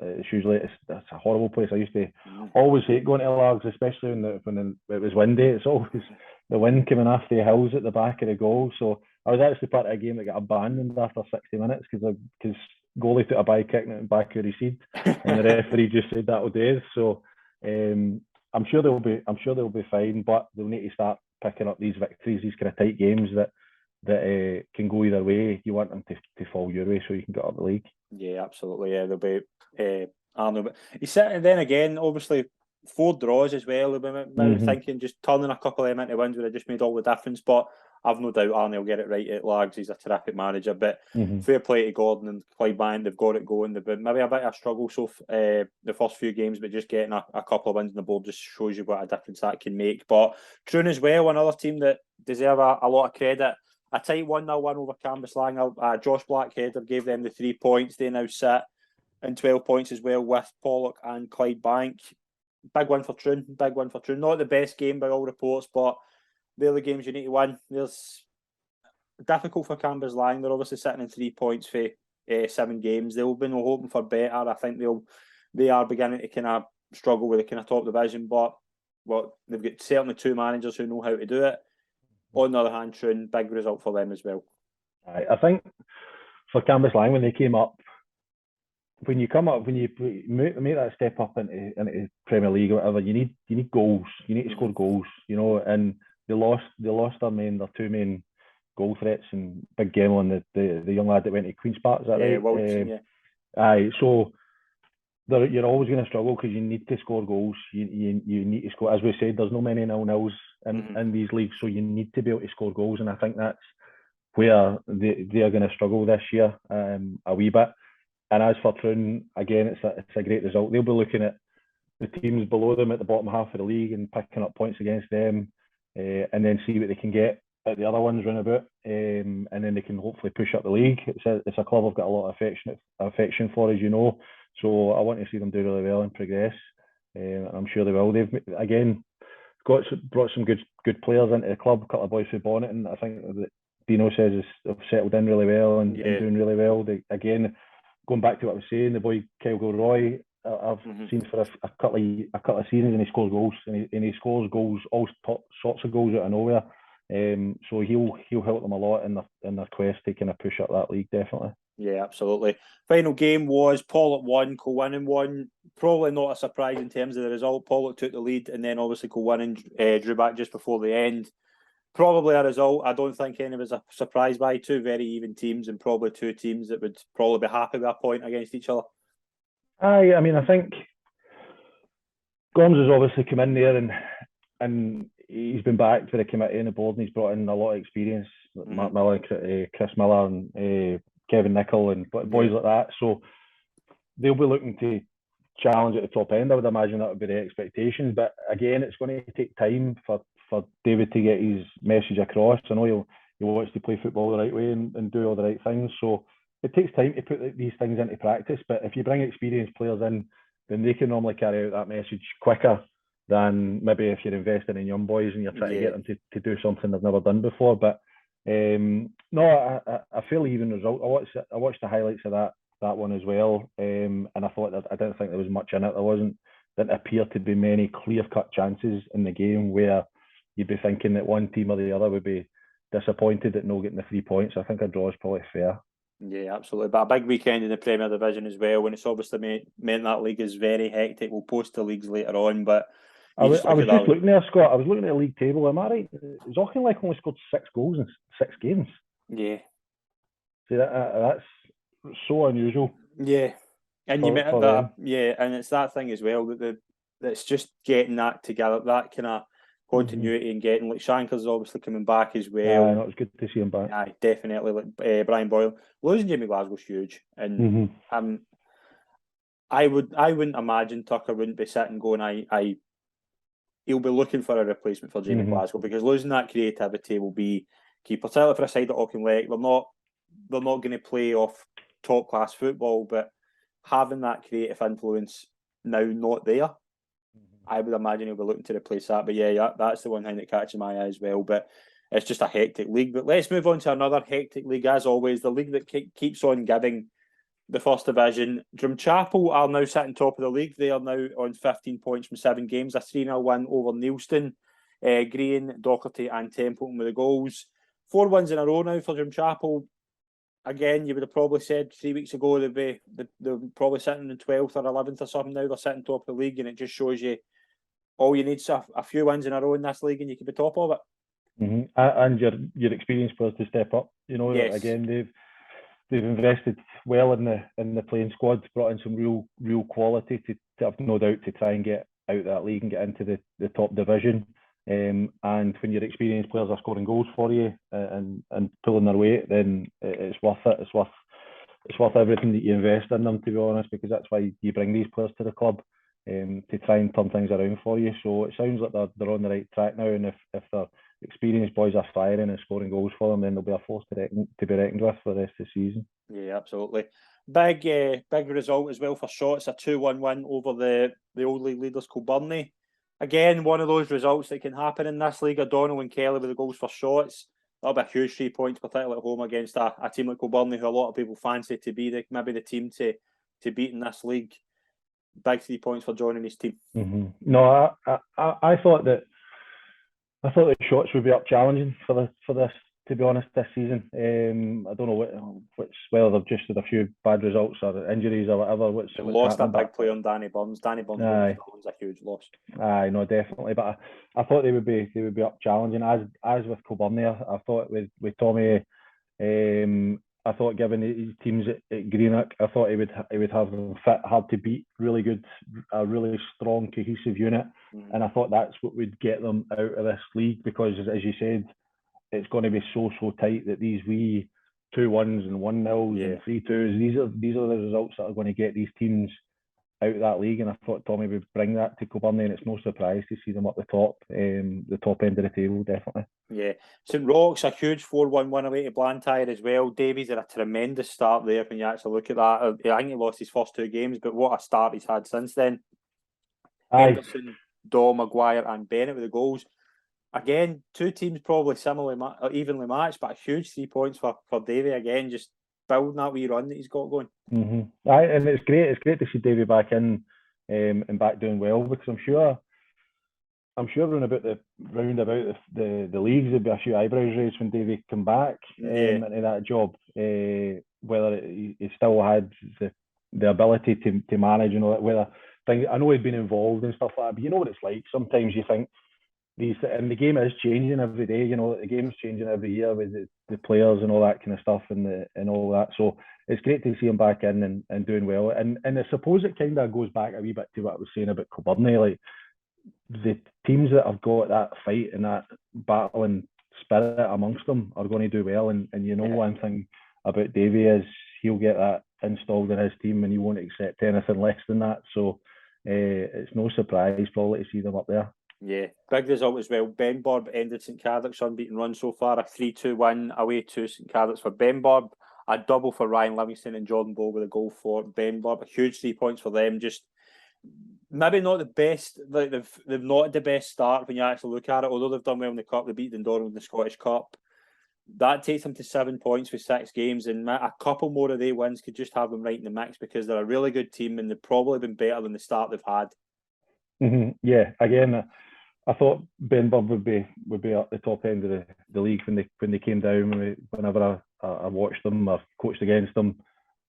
Speaker 2: it's a horrible place. I used to always hate going to Lags, especially when it was windy. It's always the wind coming off the hills at the back of the goal. So I was actually part of a game that got abandoned after 60 minutes because goalie took a bye kick and it went back where he said, and the referee just said that'll do. So I'm sure they'll be fine, but they'll need to start picking up these victories, these kind of tight games that can go either way. You want them to fall your way so you can get up the league.
Speaker 1: Yeah, absolutely. Yeah, they'll be Arnold. But he's sitting then again, obviously 4 draws as well. Maybe thinking just turning a couple of them into wins would have just made all the difference. But I've no doubt Arnie will get it right at Lags. He's a terrific manager. But fair play to Gordon and Clydebank. They've got it going. They've been maybe a bit of a struggle the first few games, but just getting a couple of wins on the board just shows you what a difference that can make. But Troon as well, another team that deserve a lot of credit. A tight 1-0 win over Cambuslang. Josh Blackheader gave them the 3 points. They now sit in 12 points as well with Pollock and Clydebank. Big win for Troon. Not the best game by all reports, but they're the games you need to win. There's difficult for Cambuslang. They're obviously sitting in 3 points for 7 games. They'll be hoping for better. I think they are beginning to kind of struggle with the kind of top division, but they've got certainly 2 managers who know how to do it. On the other hand, Troon, big result for them as well.
Speaker 2: I think for Cambuslang, when they came up, when you make that step up into Premier League or whatever, you need goals. You need to score goals, and they lost their 2 main goal threats, and Big Gemmell and the young lad that went to Queen's Park. Is that right?
Speaker 1: Wilson,
Speaker 2: Aye, so you're always going to struggle because you need to score goals. You need to score. As we said, there's no many 0-0s in these leagues, so you need to be able to score goals, and I think that's where they are going to struggle this year a wee bit. And as for Troon, again, it's a great result. They'll be looking at the teams below them at the bottom half of the league and picking up points against them, and then see what they can get at the other ones round about, and then they can hopefully push up the league. It's a club I've got a lot of affection for, as you know. So I want to see them do really well and progress. I'm sure they will. They've again brought some good players into the club. A couple of boys who Bonnet, and I think that Dino says have settled in really well and doing really well. They, again, going back to what I was saying, the boy Kyle Gilroy, I've seen for a couple of seasons, and he scores goals, and he scores goals, all sorts of goals out of nowhere. So he'll help them a lot in their quest to kind of push up that league, definitely.
Speaker 1: Yeah, absolutely. Final game was Pollock 1, Kilwinning 1. Probably not a surprise in terms of the result. Pollock took the lead, and then obviously Kilwinning drew back just before the end. Probably a result I don't think any of us are surprised by. 2 very even teams, and probably 2 teams that would probably be happy with a point against each other.
Speaker 2: I mean, I think Gomes has obviously come in there and he's been backed for the committee and the board, and he's brought in a lot of experience. Mark Miller, Chris Miller, and Kevin Nichol, and boys like that. So they'll be looking to challenge at the top end. I would imagine that would be the expectations. But again, it's going to take time for David to get his message across. I know he wants to play football the right way and do all the right things. So it takes time to put these things into practice. But if you bring experienced players in, then they can normally carry out that message quicker than maybe if you're investing in young boys and you're trying to get them to do something they've never done before. But no, a fairly even result. I watched the highlights of that one as well, and I thought that I didn't think there was much in it. There wasn't didn't appear to be many clear-cut chances in the game where you'd be thinking that one team or the other would be disappointed at not getting the 3 points. I think a draw is probably fair.
Speaker 1: Yeah, absolutely. But a big weekend in the Premier Division as well, when it's obviously meant that league is very hectic. We'll post the leagues later on, but
Speaker 2: I was just looking there, Scott. I was looking at the league table. Am I right? Auchinleck only scored 6 goals in 6 games.
Speaker 1: Yeah.
Speaker 2: See, that's so unusual.
Speaker 1: Yeah. And you met that, yeah, and it's that thing as well that that's just getting that together, that kind of continuity and getting, like, Shanker's obviously coming back as well.
Speaker 2: Yeah, it's good to see him back.
Speaker 1: Yeah, definitely. Like Brian Boyle losing Jamie Glasgow's huge, and I wouldn't imagine Tucker wouldn't be sitting going, he'll be looking for a replacement for Jamie Glasgow, because losing that creativity will be key, particularly for a side at Auchinleck. They're not going to play off top class football, but having that creative influence now not there, I would imagine he'll be looking to replace that. But yeah, that's the one thing that catches my eye as well. But it's just a hectic league. But let's move on to another hectic league, as always, the league that keeps on giving. The First Division. Drumchapel are now sitting top of the league. They are now on 15 points from 7 games. A 3-0 win over Neilston. Green, Docherty and Templeton with the goals. 4 wins in a row now for Drumchapel. Again, you would have probably said 3 weeks ago they're probably sitting in 12th or 11th or something. Now they're sitting top of the league, and it just shows you all you need is a few wins in a row in this league and you can be top of it.
Speaker 2: And your experienced players to step up.
Speaker 1: Yes.
Speaker 2: Again, they've invested well in the playing squad, brought in some real quality to have no doubt to try and get out of that league and get into the top division. And when your experienced players are scoring goals for you and pulling their weight, then it's worth it. It's worth everything that you invest in them, to be honest, because that's why you bring these players to the club, to try and turn things around for you. So it sounds like they're on the right track now, and if their experienced boys are firing and scoring goals for them, then they'll be a force to be reckoned with for the rest of the season.
Speaker 1: Yeah, absolutely. Big result as well for Shotts, a 2-1 win over the old league leaders Kilbirnie. Again, one of those results that can happen in this league. O'Donnell and Kelly with the goals for Shotts. That'll be a huge 3 points, particularly at home against a team like Kilbirnie, who a lot of people fancy to be maybe the team to beat in this league. Big 3 points for joining his team.
Speaker 2: No, I thought that Shotts would be up challenging for this. To be honest, this season, I don't know whether they've just had a few bad results or injuries or whatever. What's
Speaker 1: lost a big player on Danny Burns. Danny Burns is a huge loss.
Speaker 2: Aye, no, definitely. But I thought they would be up challenging. As with Kilbirnie, I thought with Tommy, I thought given his teams at Greenock, I thought he would have them fit, hard to beat, really good, a really strong, cohesive unit, and I thought that's what would get them out of this league, because as you said, it's going to be so tight that these wee 2-1s and 1-0s and 3-2s, these are the results that are going to get these teams out of that league, and I thought Tommy would bring that to Kilbirnie, and it's no surprise to see them up the top end of the table, definitely.
Speaker 1: Yeah, St Roch's a huge 4-1 win away to Blantyre as well. Davies had a tremendous start there when you actually look at that. I think he lost his first 2 games, but what a start he's had since then. Henderson, Daw, Maguire and Bennett with the goals. Again, 2 teams probably evenly matched, but a huge 3 points for Davy. Again, just building that wee run that he's got going.
Speaker 2: Aye, and it's great. It's great to see Davy back in and back doing well, because I'm sure round about the leagues there'll be a few eyebrows raised when Davy come back into that job. Whether he still had the ability to manage, whether things. I know he'd been involved and stuff like that, but you know what it's like. Sometimes you think. And the game is changing every day. The game's changing every year with the players and all that kind of stuff and all that. So it's great to see him back in and doing well. And I suppose it kind of goes back a wee bit to what I was saying about Kilbirnie. Like, the teams that have got that fight and that battling spirit amongst them are going to do well. And one thing about Davy is he'll get that installed in his team, and he won't accept anything less than that. So it's no surprise probably to see them up there.
Speaker 1: Yeah, big result as well. Benburb ended St Cadoc's unbeaten run so far, a 3-2 win away to St Cadoc's for Benburb, a double for Ryan Livingston and Jordan Bow with a goal for Benburb. A huge 3 points for them. Just maybe not the best. Like they've not had the best start when you actually look at it. Although they've done well in the cup, they beat Dundonald in the Scottish Cup. That takes them to 7 points with 6 games, and a couple more of their wins could just have them right in the mix, because they're a really good team and they've probably been better than the start they've had.
Speaker 2: Yeah, again, I thought Benburn would be at the top end of the league when they came down. Whenever I watched them or coached against them,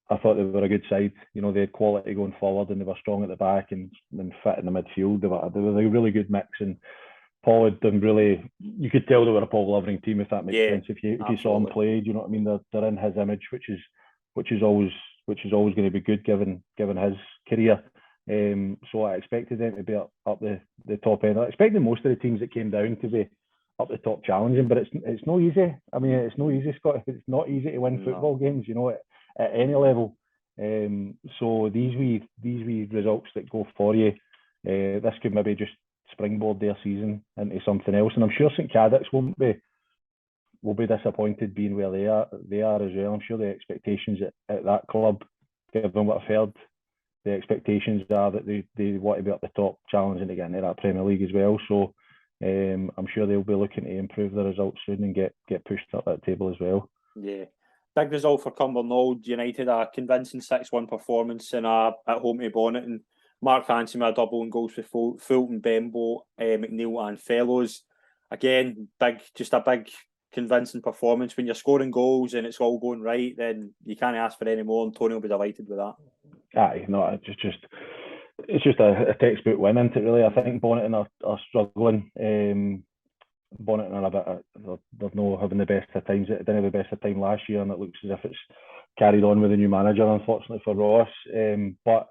Speaker 2: I thought they were a good side. You know, they had quality going forward and they were strong at the back and fit in the midfield. They were a really good mix, and Paul had done really. You could tell they were a Paul Lovering team, if that makes sense. If you saw them play, do you know what I mean? They're in his image, which is always going to be good given his career. So I expected them to be up the top end. I expected most of the teams that came down to be up the top challenging, but it's not easy. I mean, it's not easy, Scott. It's not easy to win football games, you know, at any level. So these wee results that go for you, this could maybe just springboard their season into something else. And I'm sure St Cadoc's will be disappointed being where they are as well. I'm sure the expectations at that club, given what I've heard, the expectations are that they want to be at the top, challenging to get into that Premier League as well. So I'm sure they'll be looking to improve their results soon and get pushed up that table as well.
Speaker 1: Yeah. Big result for Cumbernauld United, a convincing 6-1 performance at home to Bonnet, and Mark Hansen with a double in goals with Fulton, Bembo, McNeil and Fellows. Again, just a big convincing performance. When you're scoring goals and it's all going right, then you can't ask for any more, and Tony will be delighted with that.
Speaker 2: Aye, no, it's just a textbook win, isn't it, really? I think Bonnet are struggling. Bonnet are a bit, they're not having the best of times. They didn't have the best of time last year, and it looks as if it's carried on with the new manager, unfortunately for Ross. But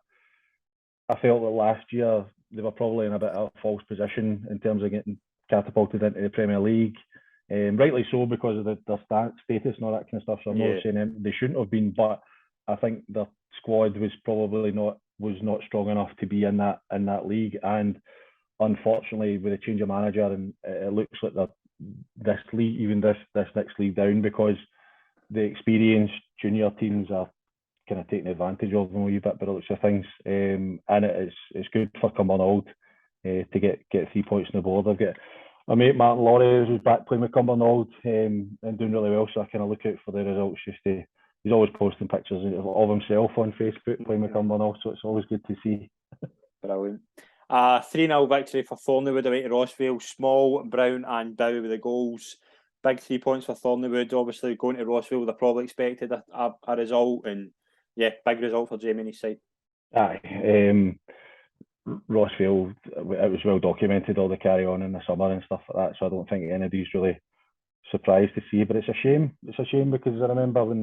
Speaker 2: I felt that last year they were probably in a bit of a false position in terms of getting catapulted into the Premier League. Rightly so, because of their status and all that kind of stuff. So I'm not saying they shouldn't have been, but I think their squad was probably not strong enough to be in that league. And unfortunately, with a change of manager, and it looks like this league, even this next league down, because the experienced junior teams are kind of taking advantage of them a wee bit by the looks of things. And it's good for Cumbernauld to get 3 points on the board. I've got my mate Martin Laurie, who's back playing with Cumbernauld and doing really well, so I kind of look out for the results. He's always posting pictures of himself on Facebook playing with Cumbernauld, so it's always good to see.
Speaker 1: Brilliant. 3-0 victory for Thornleywood away to Rossvale. Small, Brown and Bowie with the goals. Big 3 points for Thornleywood. Obviously, going to Rossvale, they probably expected a result, and yeah, big result for Jamie and his side.
Speaker 2: Aye. Rossvale, it was well documented, all the carry on in the summer and stuff like that, so I don't think anybody's really surprised to see. But it's a shame. It's a shame because I remember when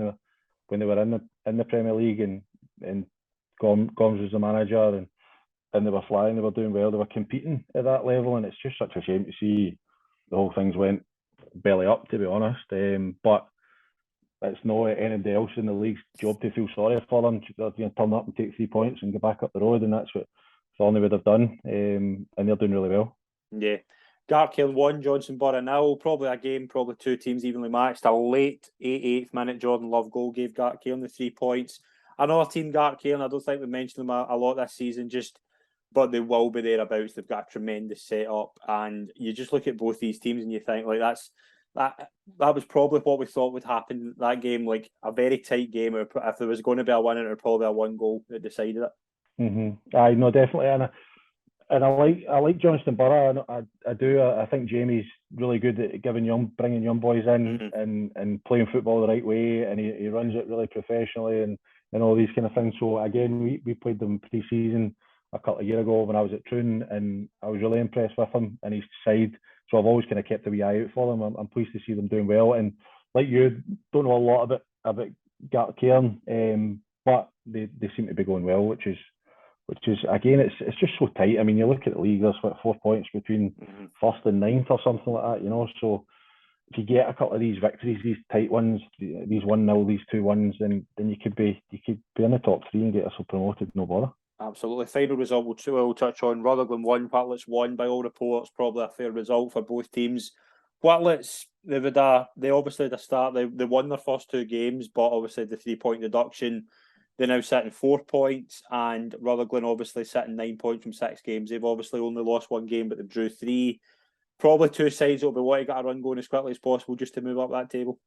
Speaker 2: they were in the Premier League and Gomes was the manager and they were flying, they were doing well, they were competing at that level, and it's just such a shame to see the whole things went belly up, to be honest. But it's not anybody else in the league's job to feel sorry for them. Turn up and take 3 points and go back up the road, and that's what Thornley would have done, and they're doing really well.
Speaker 1: Yeah. Gartcairn 1, Johnson Borough 0. Probably a game, probably two teams evenly matched. A late 88th minute Jordan Love goal gave Gartcairn the 3 points. Another team, Gartcairn, I don't think we mentioned them a lot this season, but they will be thereabouts. They've got a tremendous setup, and you just look at both these teams and you think, like, that was probably what we thought would happen. That game, like a very tight game. If there was going to be a winner, it would probably be a one goal that decided it.
Speaker 2: I know, definitely, and I like Johnston Borough. I do. I think Jamie's really good at bringing young boys in and playing football the right way, and he runs it really professionally and all these kind of things. So again, we played them pre-season a couple of years ago when I was at Troon, and I was really impressed with him and his side. So I've always kind of kept a wee eye out for them. I'm pleased to see them doing well. And like you, don't know a lot about Gartcairn, but they seem to be going well, which is again, it's just so tight. I mean, you look at the league, there's 4 points between first and ninth or something like that, you know. So if you get a couple of these victories, these tight ones, these 1-0, these 2-1s, then you could be in the top three and get yourself promoted, no bother.
Speaker 1: Absolutely. Final result we'll touch on. Rutherglen 1, Whitlets 1. By all reports, probably a fair result for both teams. Whitlets, they obviously at the start they won their first 2 games, but obviously the 3 point deduction. They're now sitting 4 points, and Rutherglen obviously sitting 9 points from 6 games. They've obviously only lost 1 game, but they've drew 3. Probably two sides will be wanting to get a run going as quickly as possible just to move up that table.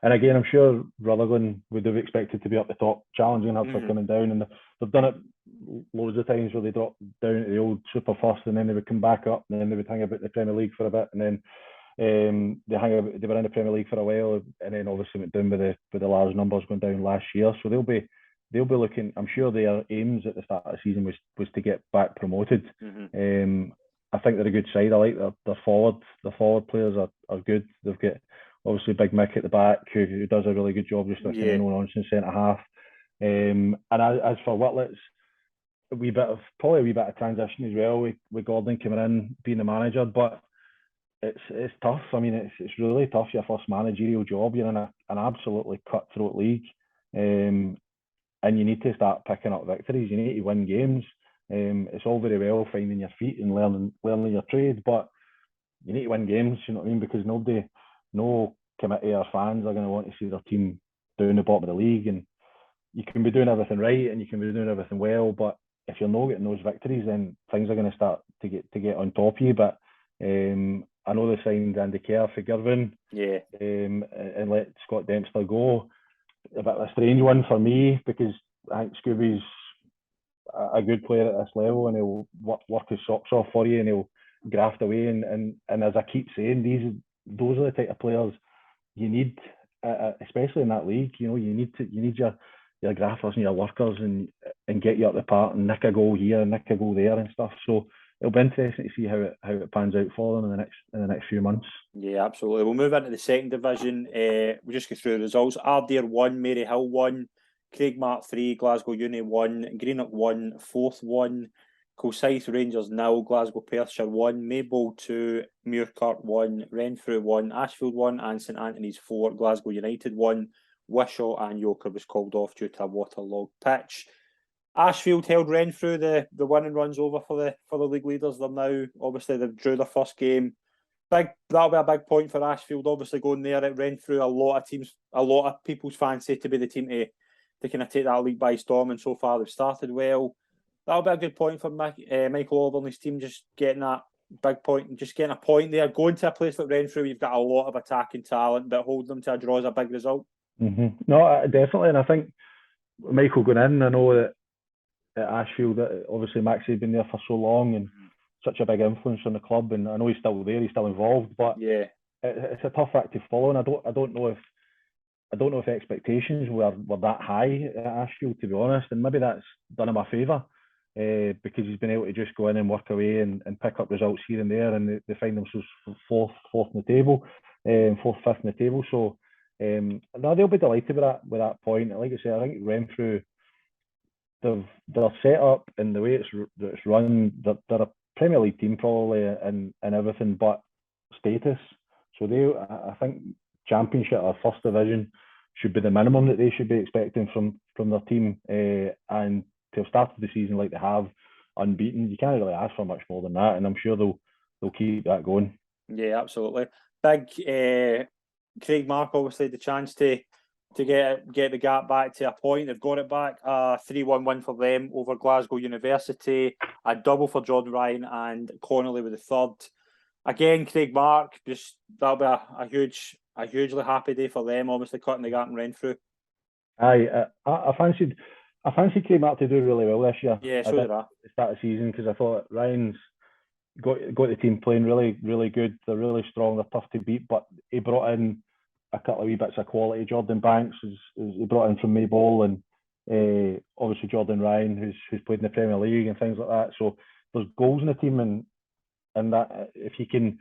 Speaker 2: And again, I'm sure Rutherglen would have expected to be up the top, challenging Huddersfield coming down, and they've done it loads of times where they drop down to the old Super First, and then they would come back up, and then they would hang about the Premier League for a bit, and then they were in the Premier League for a while, and then obviously went down with the large numbers going down last year. So they'll be looking. I'm sure their aims at the start of the season was to get back promoted. I think they're a good side. I like their forward. The forward players are good. They've got obviously Big Mick at the back, who does a really good job just with no nonsense centre half. And as for Whitlett's, probably a wee bit of transition as well with Gordon coming in being the manager, but it's tough. I mean, it's really tough. Your first managerial job. You're in an absolutely cutthroat league, and you need to start picking up victories. You need to win games. It's all very well finding your feet and learning your trade, but you need to win games. You know what I mean? Because no committee or fans are going to want to see their team down the bottom of the league. And you can be doing everything right and you can be doing everything well, but if you're not getting those victories, then things are going to start to get on top of you. But I know they signed Andy Kerr for Girvan, and let Scott Dempster go. A bit of a strange one for me, because I think Scooby's a good player at this level, and he'll work his socks off for you, and he'll graft away. And as I keep saying, those are the type of players you need, especially in that league. You know, you need your grafters and your workers, and get you up the park and nick a goal here, nick a goal there, and stuff. So it'll be interesting to see how it pans out for them in the next few months.
Speaker 1: Yeah, absolutely. We'll move into the second division. We'll just go through the results. Ardere 1, Maryhill 1, Craigmark 3, Glasgow Uni 1, Greenock 1, Forth 1, Kilsyth Rangers 0, Glasgow Perthshire 1, Maybole 2, Muirkirk 1, Renfrew 1, Ashfield 1, and St Anthony's 4, Glasgow United 1. Wishaw and Yoker was called off due to a waterlogged pitch. Ashfield held Renfrew. The winning run's over for the league leaders. They're now, obviously, they drew their first game. That'll be a big point for Ashfield, obviously, going there at Renfrew. A lot of people's fancy to be the team to kind of take that league by storm, and so far they've started well. That'll be a good point for Michael Oliver and his team, just getting that big point, just getting a point there. Going to a place like Renfrew, you've got a lot of attacking talent, but holding them to a draw is a big result.
Speaker 2: No, definitely, and I think Michael going in, I know that at Ashfield, that obviously Maxie's been there for so long and such a big influence on the club, and I know he's still there, he's still involved, but it's a tough act to follow, and I don't know if expectations were that high at Ashfield, to be honest, and maybe that's done him a favour, because he's been able to just go in and work away and pick up results here and there, and they find themselves fourth in the table, fifth in the table. So no, they'll be delighted with that point. Like I say, I think Renfrew, they're set up in the way it's run. They're a Premier League team probably, and everything but status. So I think Championship or First Division should be the minimum that they should be expecting from their team. And to have started the season like they have, unbeaten, you can't really ask for much more than that. And I'm sure they'll keep that going.
Speaker 1: Yeah, absolutely. Big Craigmark obviously the chance to get the gap back to a point. They've got it back. 3-1 win for them over Glasgow University. A double for Jordan Ryan and Connolly with the third. Again, Craigmark, just that'll be a hugely happy day for them. Obviously cutting the gap in Renfrew.
Speaker 2: I fancied Craigmark to do really well this year.
Speaker 1: Yeah, so did I.
Speaker 2: At the start of the season, because I thought Ryan's got the team playing really, really good. They're really strong. They're tough to beat. But he brought in a couple of wee bits of quality. Jordan Banks he brought in from Maybole, and obviously Jordan Ryan, who's played in the Premier League and things like that. So there's goals in the team, and that if you can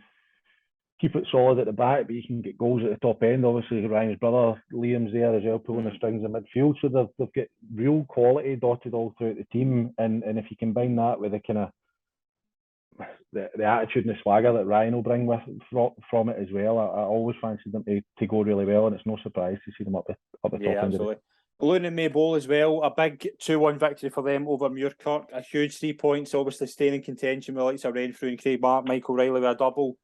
Speaker 2: keep it solid at the back, but you can get goals at the top end. Obviously, Ryan's brother Liam's there as well, pulling the strings in midfield. So they've got real quality dotted all throughout the team, and if you combine that with the kind of the attitude and the swagger that Ryan will bring from it as well, I always fancied them to go really well, and it's no surprise to see them up the top end.
Speaker 1: Absolutely. Balloon and Maybole as well, a big 2-1 victory for them over Muirkirk, a huge 3 points, obviously staying in contention with the likes of Renfrew and Craigmark. Michael Riley with a double.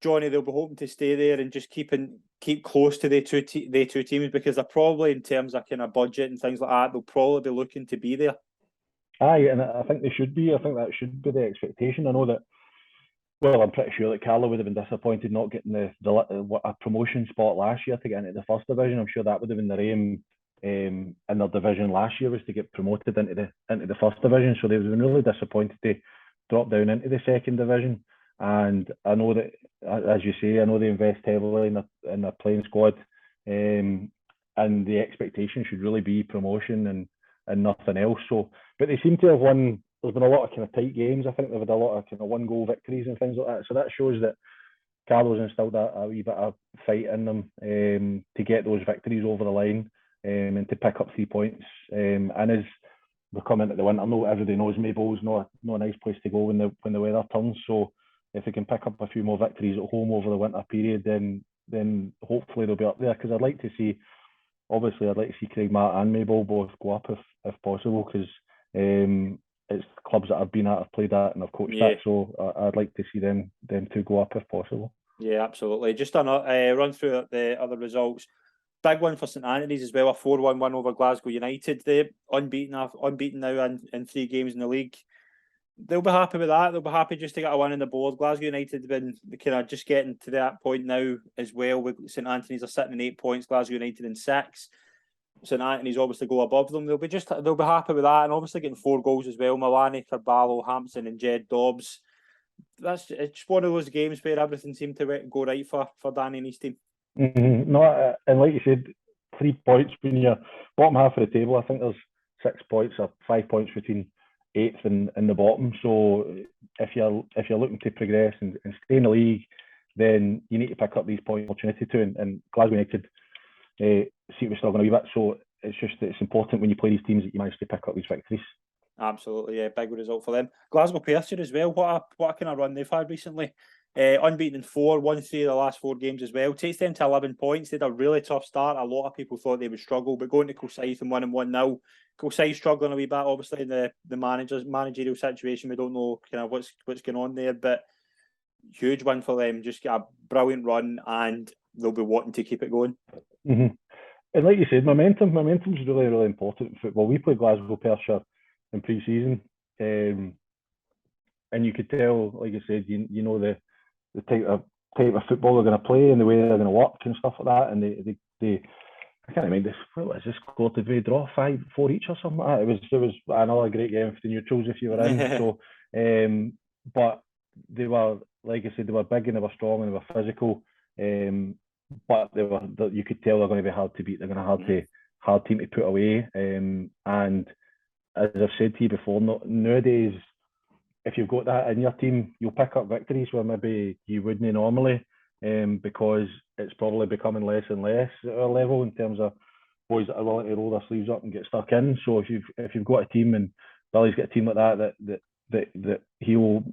Speaker 1: Johnny, they'll be hoping to stay there and just keep close to the two teams, because they're probably, in terms of kind of budget and things like that, they'll probably be looking to be there.
Speaker 2: Aye, and I think they should be. I think that should be the expectation. I know that Well, I'm pretty sure that Carlo would have been disappointed not getting a promotion spot last year to get into the first division. I'm sure that would have been their aim in their division last year, was to get promoted into the first division. So they would have been really disappointed to drop down into the second division. And I know that, as you say, I know they invest heavily in their playing squad, and the expectation should really be promotion and nothing else. So, but they seem to have won. There's been a lot of kind of tight games. I think they've had a lot of kind of one-goal victories and things like that. So that shows that Carlo's instilled a wee bit of fight in them to get those victories over the line, and to pick up 3 points. And as we're coming into the winter, I know everybody knows Maybell's not a nice place to go when the weather turns. So if they can pick up a few more victories at home over the winter period, then hopefully they'll be up there. Because I'd like to see Craigmart and Maybell both go up if possible, because it's clubs that I've been at, I've played at, and I've coached at. So I'd like to see them two go up if possible.
Speaker 1: Yeah, absolutely. Just on a run through the other results. Big one for St Anthony's as well, a 4-1 win over Glasgow United. They're unbeaten now in 3 games in the league. They'll be happy with that. They'll be happy just to get a win on the board. Glasgow United have been kind of just getting to that point now as well. With St Anthony's are sitting in 8 points, Glasgow United in 6. St Anthony's obviously go above them. They'll be happy with that, and obviously getting 4 goals as well. Milani, Carballo, Hampson, and Jed Dobbs. It's just one of those games where everything seemed to go right for Danny and his team.
Speaker 2: Mm-hmm. No, and like you said, 3 points when you're bottom half of the table. I think there's 6 points or 5 points between 8th and the bottom. So if you're looking to progress and stay in the league, then you need to pick up these points opportunity too. And Glasgow United seem to be struggling a wee bit. So it's important when you play these teams that you manage to pick up these victories.
Speaker 1: Absolutely, yeah, big result for them. Glasgow Perthshire as well. What a kind of run they've had recently. Unbeaten in 4, won 3 of the last 4 games as well. Takes them to 11 points. They had a really tough start. A lot of people thought they would struggle, but going to Kilsyth and winning 1-0. Kilsyth struggling a wee bit, obviously, in the managerial situation. We don't know kind of what's going on there, but huge win for them. Just get a brilliant run, and they'll be wanting to keep it going.
Speaker 2: Mm-hmm. And like you said, momentum is really, really important in football. We played Glasgow Perthshire in pre-season, and you could tell, like I said, you know the type of football they're going to play and the way they're going to work and stuff like that. And they I can't remember this. What was this score? Did we draw 5-4 each or something like that? It was another great game for the neutrals if you were in. So, but they were, like I said, they were big and they were strong and they were physical. But you could tell they're going to be hard to beat. They're going to be hard team to put away. And as I've said to you before, nowadays, if you've got that in your team, you'll pick up victories where maybe you wouldn't normally, because it's probably becoming less and less at our level in terms of boys that are willing to roll their sleeves up and get stuck in. So if you've got a team, and Billie's got a team like that he'll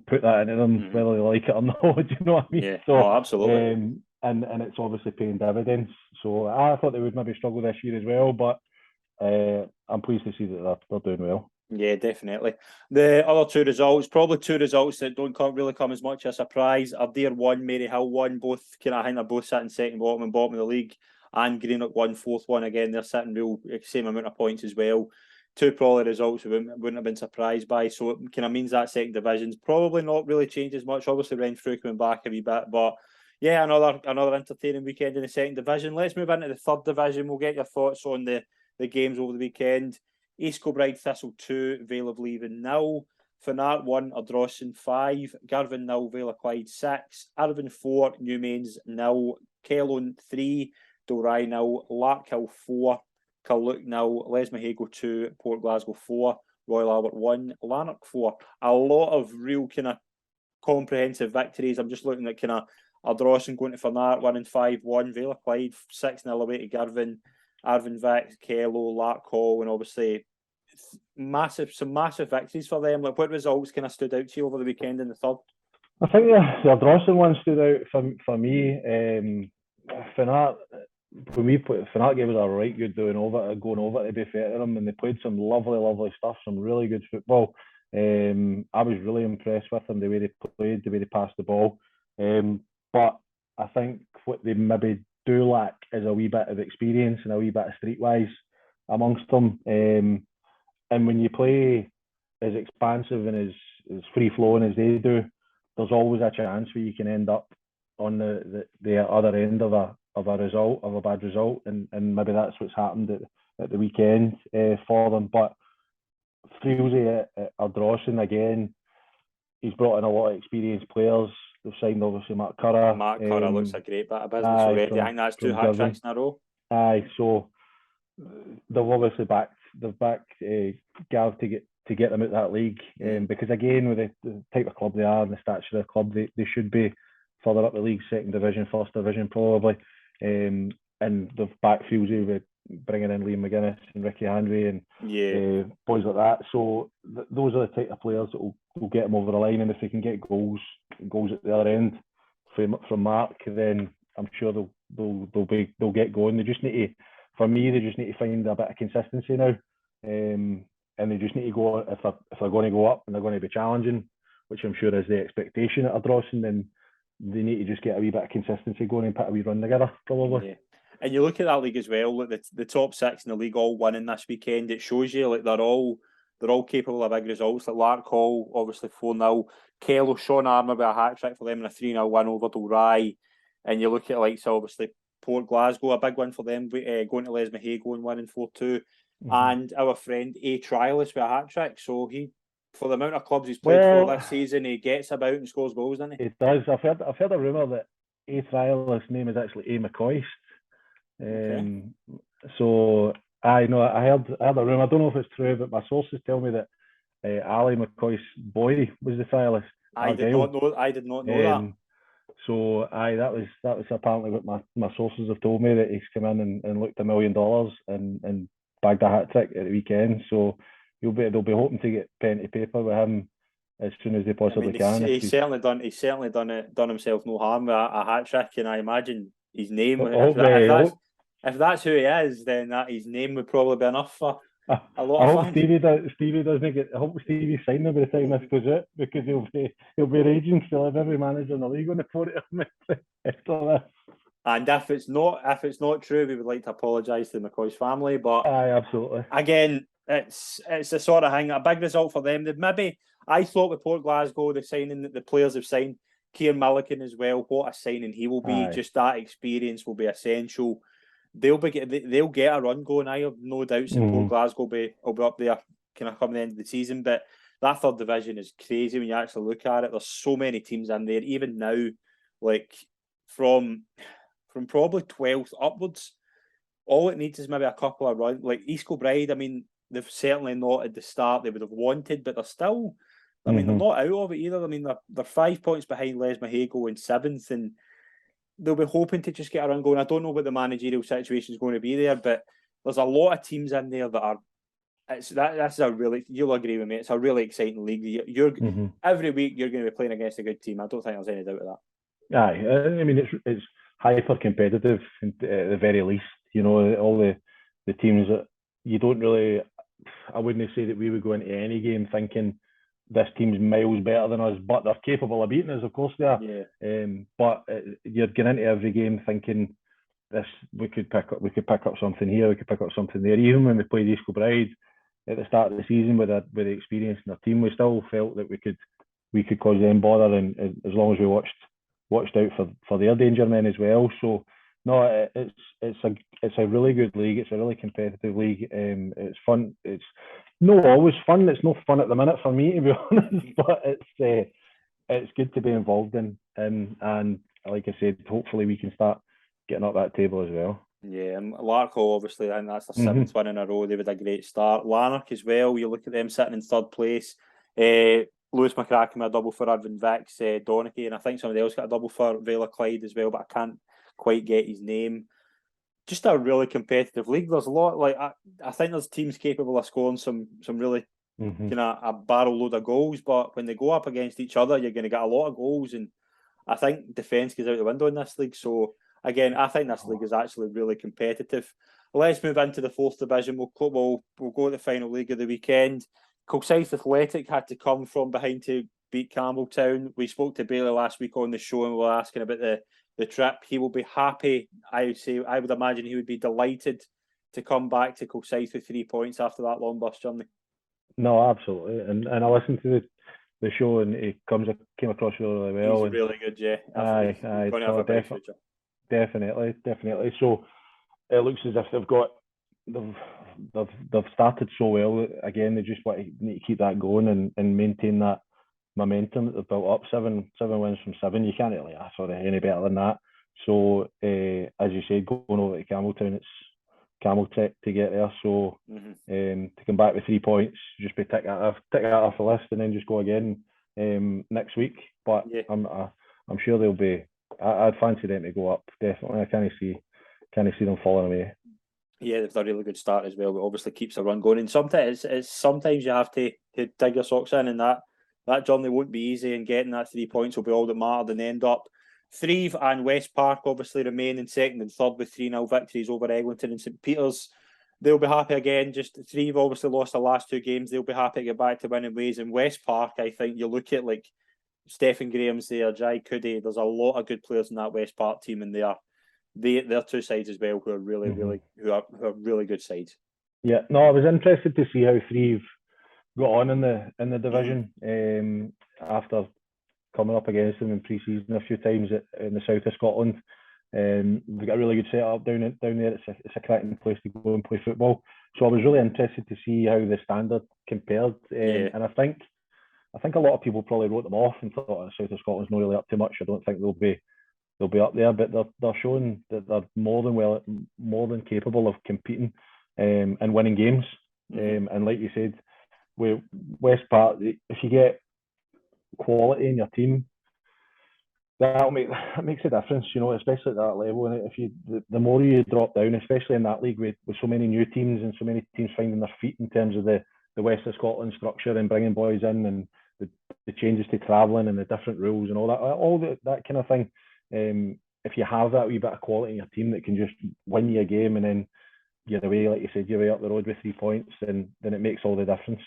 Speaker 2: put that into them, whether they like it or not. Do you know what I mean?
Speaker 1: Yeah. So, absolutely.
Speaker 2: And it's obviously paying dividends. So I thought they would maybe struggle this year as well, but I'm pleased to see that they're doing well.
Speaker 1: Yeah, definitely. The other 2 results, probably 2 results that don't really come as much a surprise. Ardere won, Maryhill won. Both I think they're both sitting second bottom and bottom of the league. And Greenock won 4th one again. They're sitting same amount of points as well. 2 probably results we wouldn't have been surprised by. So it kind of means that second division's probably not really changed as much. Obviously Renfrew coming back a wee bit, but yeah, another entertaining weekend in the second division. Let's move into the third division. We'll get your thoughts on the games over the weekend. East Kilbride Thistle 2, Vale of Leven 0. Fanart 1, Ardrossan 5. Girvan 0, Vale of Clyde 6. Irvine 4, Newmains 0. Kelowna 3, Dalry 0. Larkhill 4, Carluke 0. Lesmahago 2, Port Glasgow 4. Royal Albert 1, Lanark 4. A lot of real kind of comprehensive victories. I'm just looking at kind of Ardrossan going to Fanart, winning 5-1. Vale of Clyde 6-0 away to Girvan. Arvin Vic, Kello, Larkhall, and obviously some massive victories for them. Like, what results kind of stood out to you over the weekend in the third?
Speaker 2: I think the Ardrossan one stood out for me. Fanart, when we played, Fanart gave us a right good going over, to be fair to them, and they played some lovely stuff, some really good football. I was really impressed with them, the way they played, the way they passed the ball. But I think what they maybe do lack is a wee bit of experience and a wee bit of streetwise amongst them. And when you play as expansive and as free flowing as they do, there's always a chance where you can end up on the other end of a bad result, and maybe that's what's happened at the weekend for them. But Frielzy at Ardrossan again, he's brought in a lot of experienced players. They've signed obviously Mark Curra.
Speaker 1: Mark Curra looks a great bit of business already. I think that's 2 hat-tricks in a row.
Speaker 2: Aye, so they've obviously backed Gav to get them out of that league, because again, with the type of club they are and the stature of the club, they should be further up the league, second division, first division probably, and they've backed Frielzy with bringing in Liam McGuinness and Ricky Henry and boys like that. So those are the type of players that will get them over the line, and if they can get goals at the other end from Mark, then I'm sure they'll get going. They just need to, for me, they just need to find a bit of consistency now, and they just need to go, if they're going to go up and they're going to be challenging, which I'm sure is the expectation at Ardrossan, then they need to just get a wee bit of consistency going and put a wee run together, probably.
Speaker 1: Yeah. And you look at that league as well, like the top 6 in the league all winning this weekend. It shows you like they're all capable of big results. Like Lark Hall, obviously 4-0. Kello, Sean Armour with a hat-trick for them and a 3-0 win over Dalry. And you look at like, so obviously Port Glasgow, a big win for them, going to Les Mahago and winning 4-2. And our friend A. Trialist with a hat-trick. So he, for the amount of clubs he's played for this season, he gets about and scores goals, doesn't he?
Speaker 2: He does. I've heard a rumour that A. Trialist's name is actually A. McCoist. So I know I heard a rumour. I don't know if it's true, but my sources tell me that Ali McCoist's boy was the trialist.
Speaker 1: I did not know that.
Speaker 2: So that was apparently what my sources have told me, that he's come in and looked $1 million and bagged a hat trick at the weekend. So they'll be hoping to get pen to paper with him as soon as they possibly can.
Speaker 1: He's certainly done himself no harm with a hat trick, and I imagine his name. If that's who he is, then his name would probably be enough for a lot of fans.
Speaker 2: I hope Stevie's signed him by the time this goes out, because he'll be raging to have every manager in the league on the podium after this.
Speaker 1: And if it's not true, we would like to apologise to the McCoy's family. But
Speaker 2: absolutely.
Speaker 1: Again, it's the sort of thing. A big result for them. I thought with Port Glasgow, the signing that the players have signed, Kieran Milliken as well. What a signing he will be! Just that experience will be essential. They'll get a run going. I have no doubts that Port Glasgow will be up there kind of come the end of the season. But that third division is crazy when you actually look at it. There's so many teams in there. Even now, like from probably 12th upwards, all it needs is maybe a couple of runs. Like East Kilbride, I mean, they've certainly not at the start they would have wanted, but they're still. I mean, they're not out of it either. I mean, they're 5 points behind Les Mahago in 7th, and they'll be hoping to just get a run going. I don't know what the managerial situation is going to be there, but there's a lot of teams in there that are. That's a really, you'll agree with me, it's a really exciting league. Every week you're going to be playing against a good team. I don't think there's any doubt of that.
Speaker 2: Aye, I mean it's hyper competitive at the very least. You know, all the teams that you don't really. I wouldn't say that we would go into any game thinking this team's miles better than us, but they're capable of beating us. Of course they are.
Speaker 1: Yeah.
Speaker 2: But you're getting into every game thinking this. We could pick up something here. We could pick up something there. Even when we played East Kilbride at the start of the season with the experience in our team, we still felt that we could cause them bother, and as long as we watched out for their danger men as well. So no, it's a really good league. It's a really competitive league. It's fun. It's not always fun. It's no fun at the minute for me, to be honest. But it's good to be involved in, and like I said, hopefully we can start getting up that table as well.
Speaker 1: Yeah, and Larkhall obviously, and that's their 7th win in a row. They had a great start. Lanark as well. You look at them sitting in 3rd place. Lewis McCracken with a double for Irvin Vicks, Donaghy, and I think somebody else got a double for Vela Clyde as well, but I can't quite get his name. Just a really competitive league. There's a lot, like I think there's teams capable of scoring some really kind of a barrel load of goals, but when they go up against each other, you're going to get a lot of goals, and I think defence goes out the window in this league. So again, I think this league is actually really competitive. Let's move into the 4th division. We'll go to the final league of the weekend. Kilsyth Athletic had to come from behind to beat Campbelltown. We spoke to Bailey last week on the show, and we were asking about the trip. He will be happy. I would imagine he would be delighted to come back to Kilsyth with 3 points after that long bus journey.
Speaker 2: No, absolutely. And I listened to the show, and he came across really well.
Speaker 1: He's really good, yeah.
Speaker 2: Aye,
Speaker 1: He's going to have a bright future.
Speaker 2: Definitely. So it looks as if they've started so well. Again, they just need to keep that going and maintain that momentum that they've built up. Seven wins from 7. You can't really ask for any better than that. So as you said, going over to Campbelltown, it's Campbell-Tech to get there. So to come back with 3 points, just be tick that off the list, and then just go again next week. But yeah. I'm sure they'll be. I'd fancy them to go up, definitely. I can't see them falling away.
Speaker 1: Yeah, they've done a really good start as well. It obviously keeps the run going, and sometimes you have to dig your socks in, and that journey won't be easy. And getting that 3 points will be all that mattered, and end up. Threave and West Park obviously remain in second and third with 3-0 victories over Eglinton and St Peters. They'll be happy again. Just Threave obviously lost the last 2 games. They'll be happy to get back to winning ways. And West Park, I think you look at like Stephen Graham's there, Jai Cuddy. There's a lot of good players in that West Park team, and they're 2 sides as well who are really, who are really good sides.
Speaker 2: Yeah, no, I was interested to see how Threave got on in the division after coming up against them in pre-season a few times in the south of Scotland. We've got a really good setup down there. It's a cracking place to go and play football. So I was really interested to see how the standard compared. And I think a lot of people probably wrote them off and thought the south of Scotland's not really up to much. I don't think they'll be up there, but they're showing that they're more than capable of competing and winning games. And like you said, with West Park, if you get quality in your team, that makes a difference, especially at that level. And if the more you drop down, especially in that league with so many new teams and so many teams finding their feet in terms of the West of Scotland structure and bringing boys in and the changes to travelling and the different rules and all that kind of thing. If you have that wee bit of quality in your team that can just win you a game and then you're away, like you said, you're way up the road with 3 points, then it makes all the difference.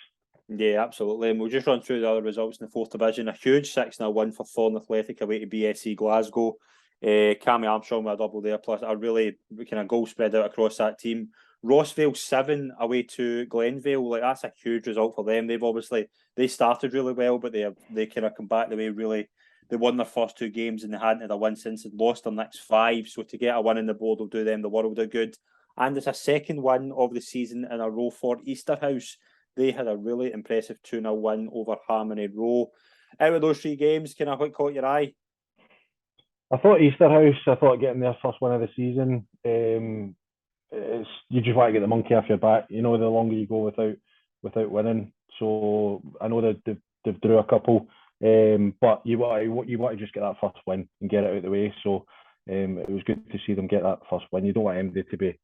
Speaker 1: Yeah, absolutely. And we'll just run through the other results in the 4th division. A huge 6-0 win for Thorn Athletic away to BSC Glasgow. Cammy Armstrong with a double there, plus a really kind of goal spread out across that team. Rossvale 7 away to Glenvale. Like, that's a huge result for them. They started really well, but they kind of come back the way really. They won their first 2 games and they hadn't had a win since they'd lost their next 5. So to get a win in the board will do them the world of good. And it's a second win of the season in a row for Easterhouse. They had a really impressive 2-0 win over Harmony Row. Out of those 3 games, what caught your eye?
Speaker 2: I thought Easterhouse, getting their first win of the season, you just want to get the monkey off your back. The longer you go without winning. So I know that they've drew a couple, but you want to just get that first win and get it out of the way. So it was good to see them get that first win. You don't want anybody to be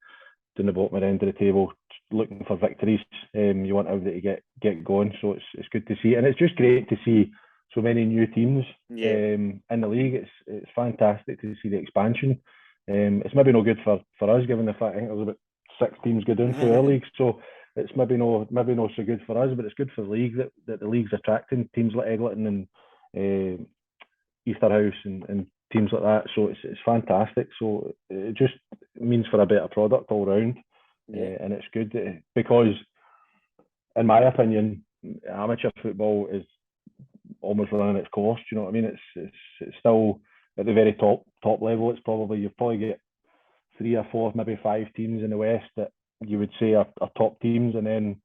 Speaker 2: down the bottom end of the table looking for victories. You want everybody to get going. So it's good to see, and it's just great to see so many new teams in the league. It's fantastic to see the expansion. It's maybe no good for us, given the fact I think there's about 6 teams go down through our league. So it's maybe not so good for us, but it's good for the league that the league's attracting teams like Eglinton and Easterhouse and teams like that. So it's fantastic. So it just means for a better product all round. And it's good because, in my opinion, amateur football is almost running its course. You know what I mean? It's still at the very top level. You've probably get 3 or 4, maybe 5 teams in the West that you would say are top teams, and then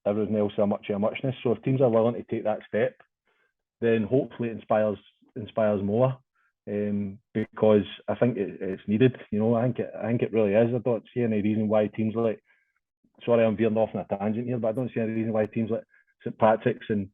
Speaker 2: everything else are much of a muchness. So if teams are willing to take that step, then hopefully it inspires more. Because I think it's needed. I think it really is. I don't see any reason why teams like, sorry, I'm veering off on a tangent here, but I don't see any reason why teams like St Patrick's and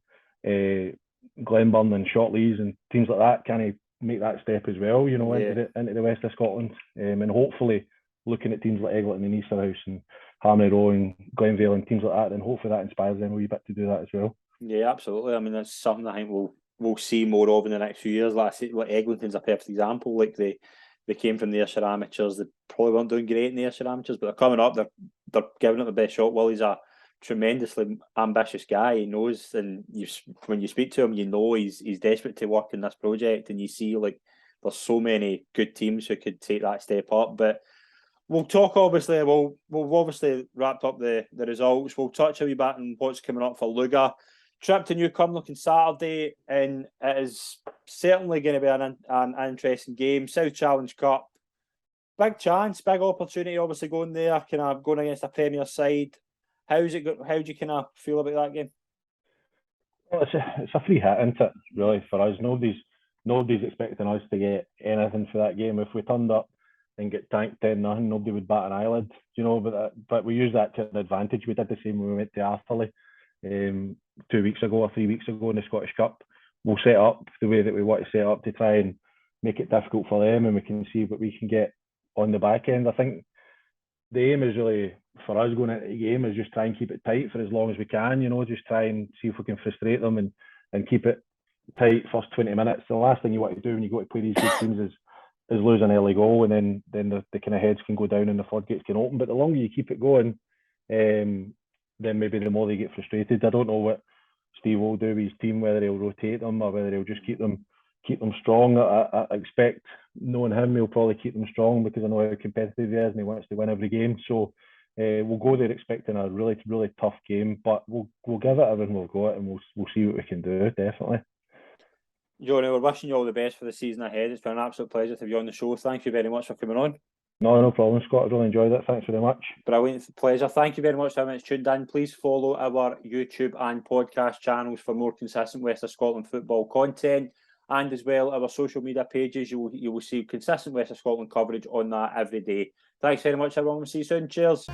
Speaker 2: Glenburn and Shotleys and teams like that can't make that step as well. Into the West of Scotland, and hopefully looking at teams like Eglinton and Easterhouse and Harmony Row and Glenvale and teams like that, then hopefully that inspires them a wee bit to do that as well.
Speaker 1: Yeah, absolutely. I mean, that's something I think we'll see more of in the next few years. Like Eglinton's a perfect example. Like they came from the Ayrshire Amateurs. They probably weren't doing great in the Ayrshire Amateurs, but they're coming up. They're giving it the best shot. Willie's a tremendously ambitious guy. He knows, and when you speak to him, he's desperate to work in this project. And you see, like, there's so many good teams who could take that step up. But we'll talk. Obviously, we'll obviously wrapped up the results. We'll touch a wee bit on what's coming up for Lugar. trip to Newcombe looking Saturday, and it is certainly going to be an interesting game. South Challenge Cup, big chance, big opportunity. Obviously going there, kind of going against a Premier side. How's it? How do you kind of feel about that game?
Speaker 2: Well, it's a free hit, isn't it? Really, for us, nobody's expecting us to get anything for that game. If we turned up and get tanked 10-0, nobody would bat an eyelid, you know. But we use that to an advantage. We did the same when we went to Arthurlie 2 weeks ago or 3 weeks ago in the Scottish Cup. We'll set up the way that we want to set up to try and make it difficult for them, and we can see what we can get on the back end. I think the aim is really, for us going into the game, is just try and keep it tight for as long as we can, you know, just try and see if we can frustrate them and keep it tight first 20 minutes. The last thing you want to do when you go to play these good teams is lose an early goal, and then the kind of heads can go down and the floodgates can open. But the longer you keep it going, then maybe the more they get frustrated. I don't know what Steve will do with his team, whether he'll rotate them or whether he'll just keep them strong. I expect, knowing him, he'll probably keep them strong because I know how competitive he is and he wants to win every game. So we'll go there expecting a really, really tough game, but we'll give it everything we've got, and we'll see what we can do, definitely.
Speaker 1: Jonny, we're wishing you all the best for the season ahead. It's been an absolute pleasure to have you on the show. Thank you very much for coming on.
Speaker 2: No problem, Scott. I really enjoyed it. Thanks very much.
Speaker 1: Brilliant. Pleasure. Thank you very much for having us tuned in. Please follow our YouTube and podcast channels for more consistent West of Scotland football content, and as well our social media pages. You will see consistent West of Scotland coverage on that every day. Thanks very much, everyone. We'll see you soon. Cheers.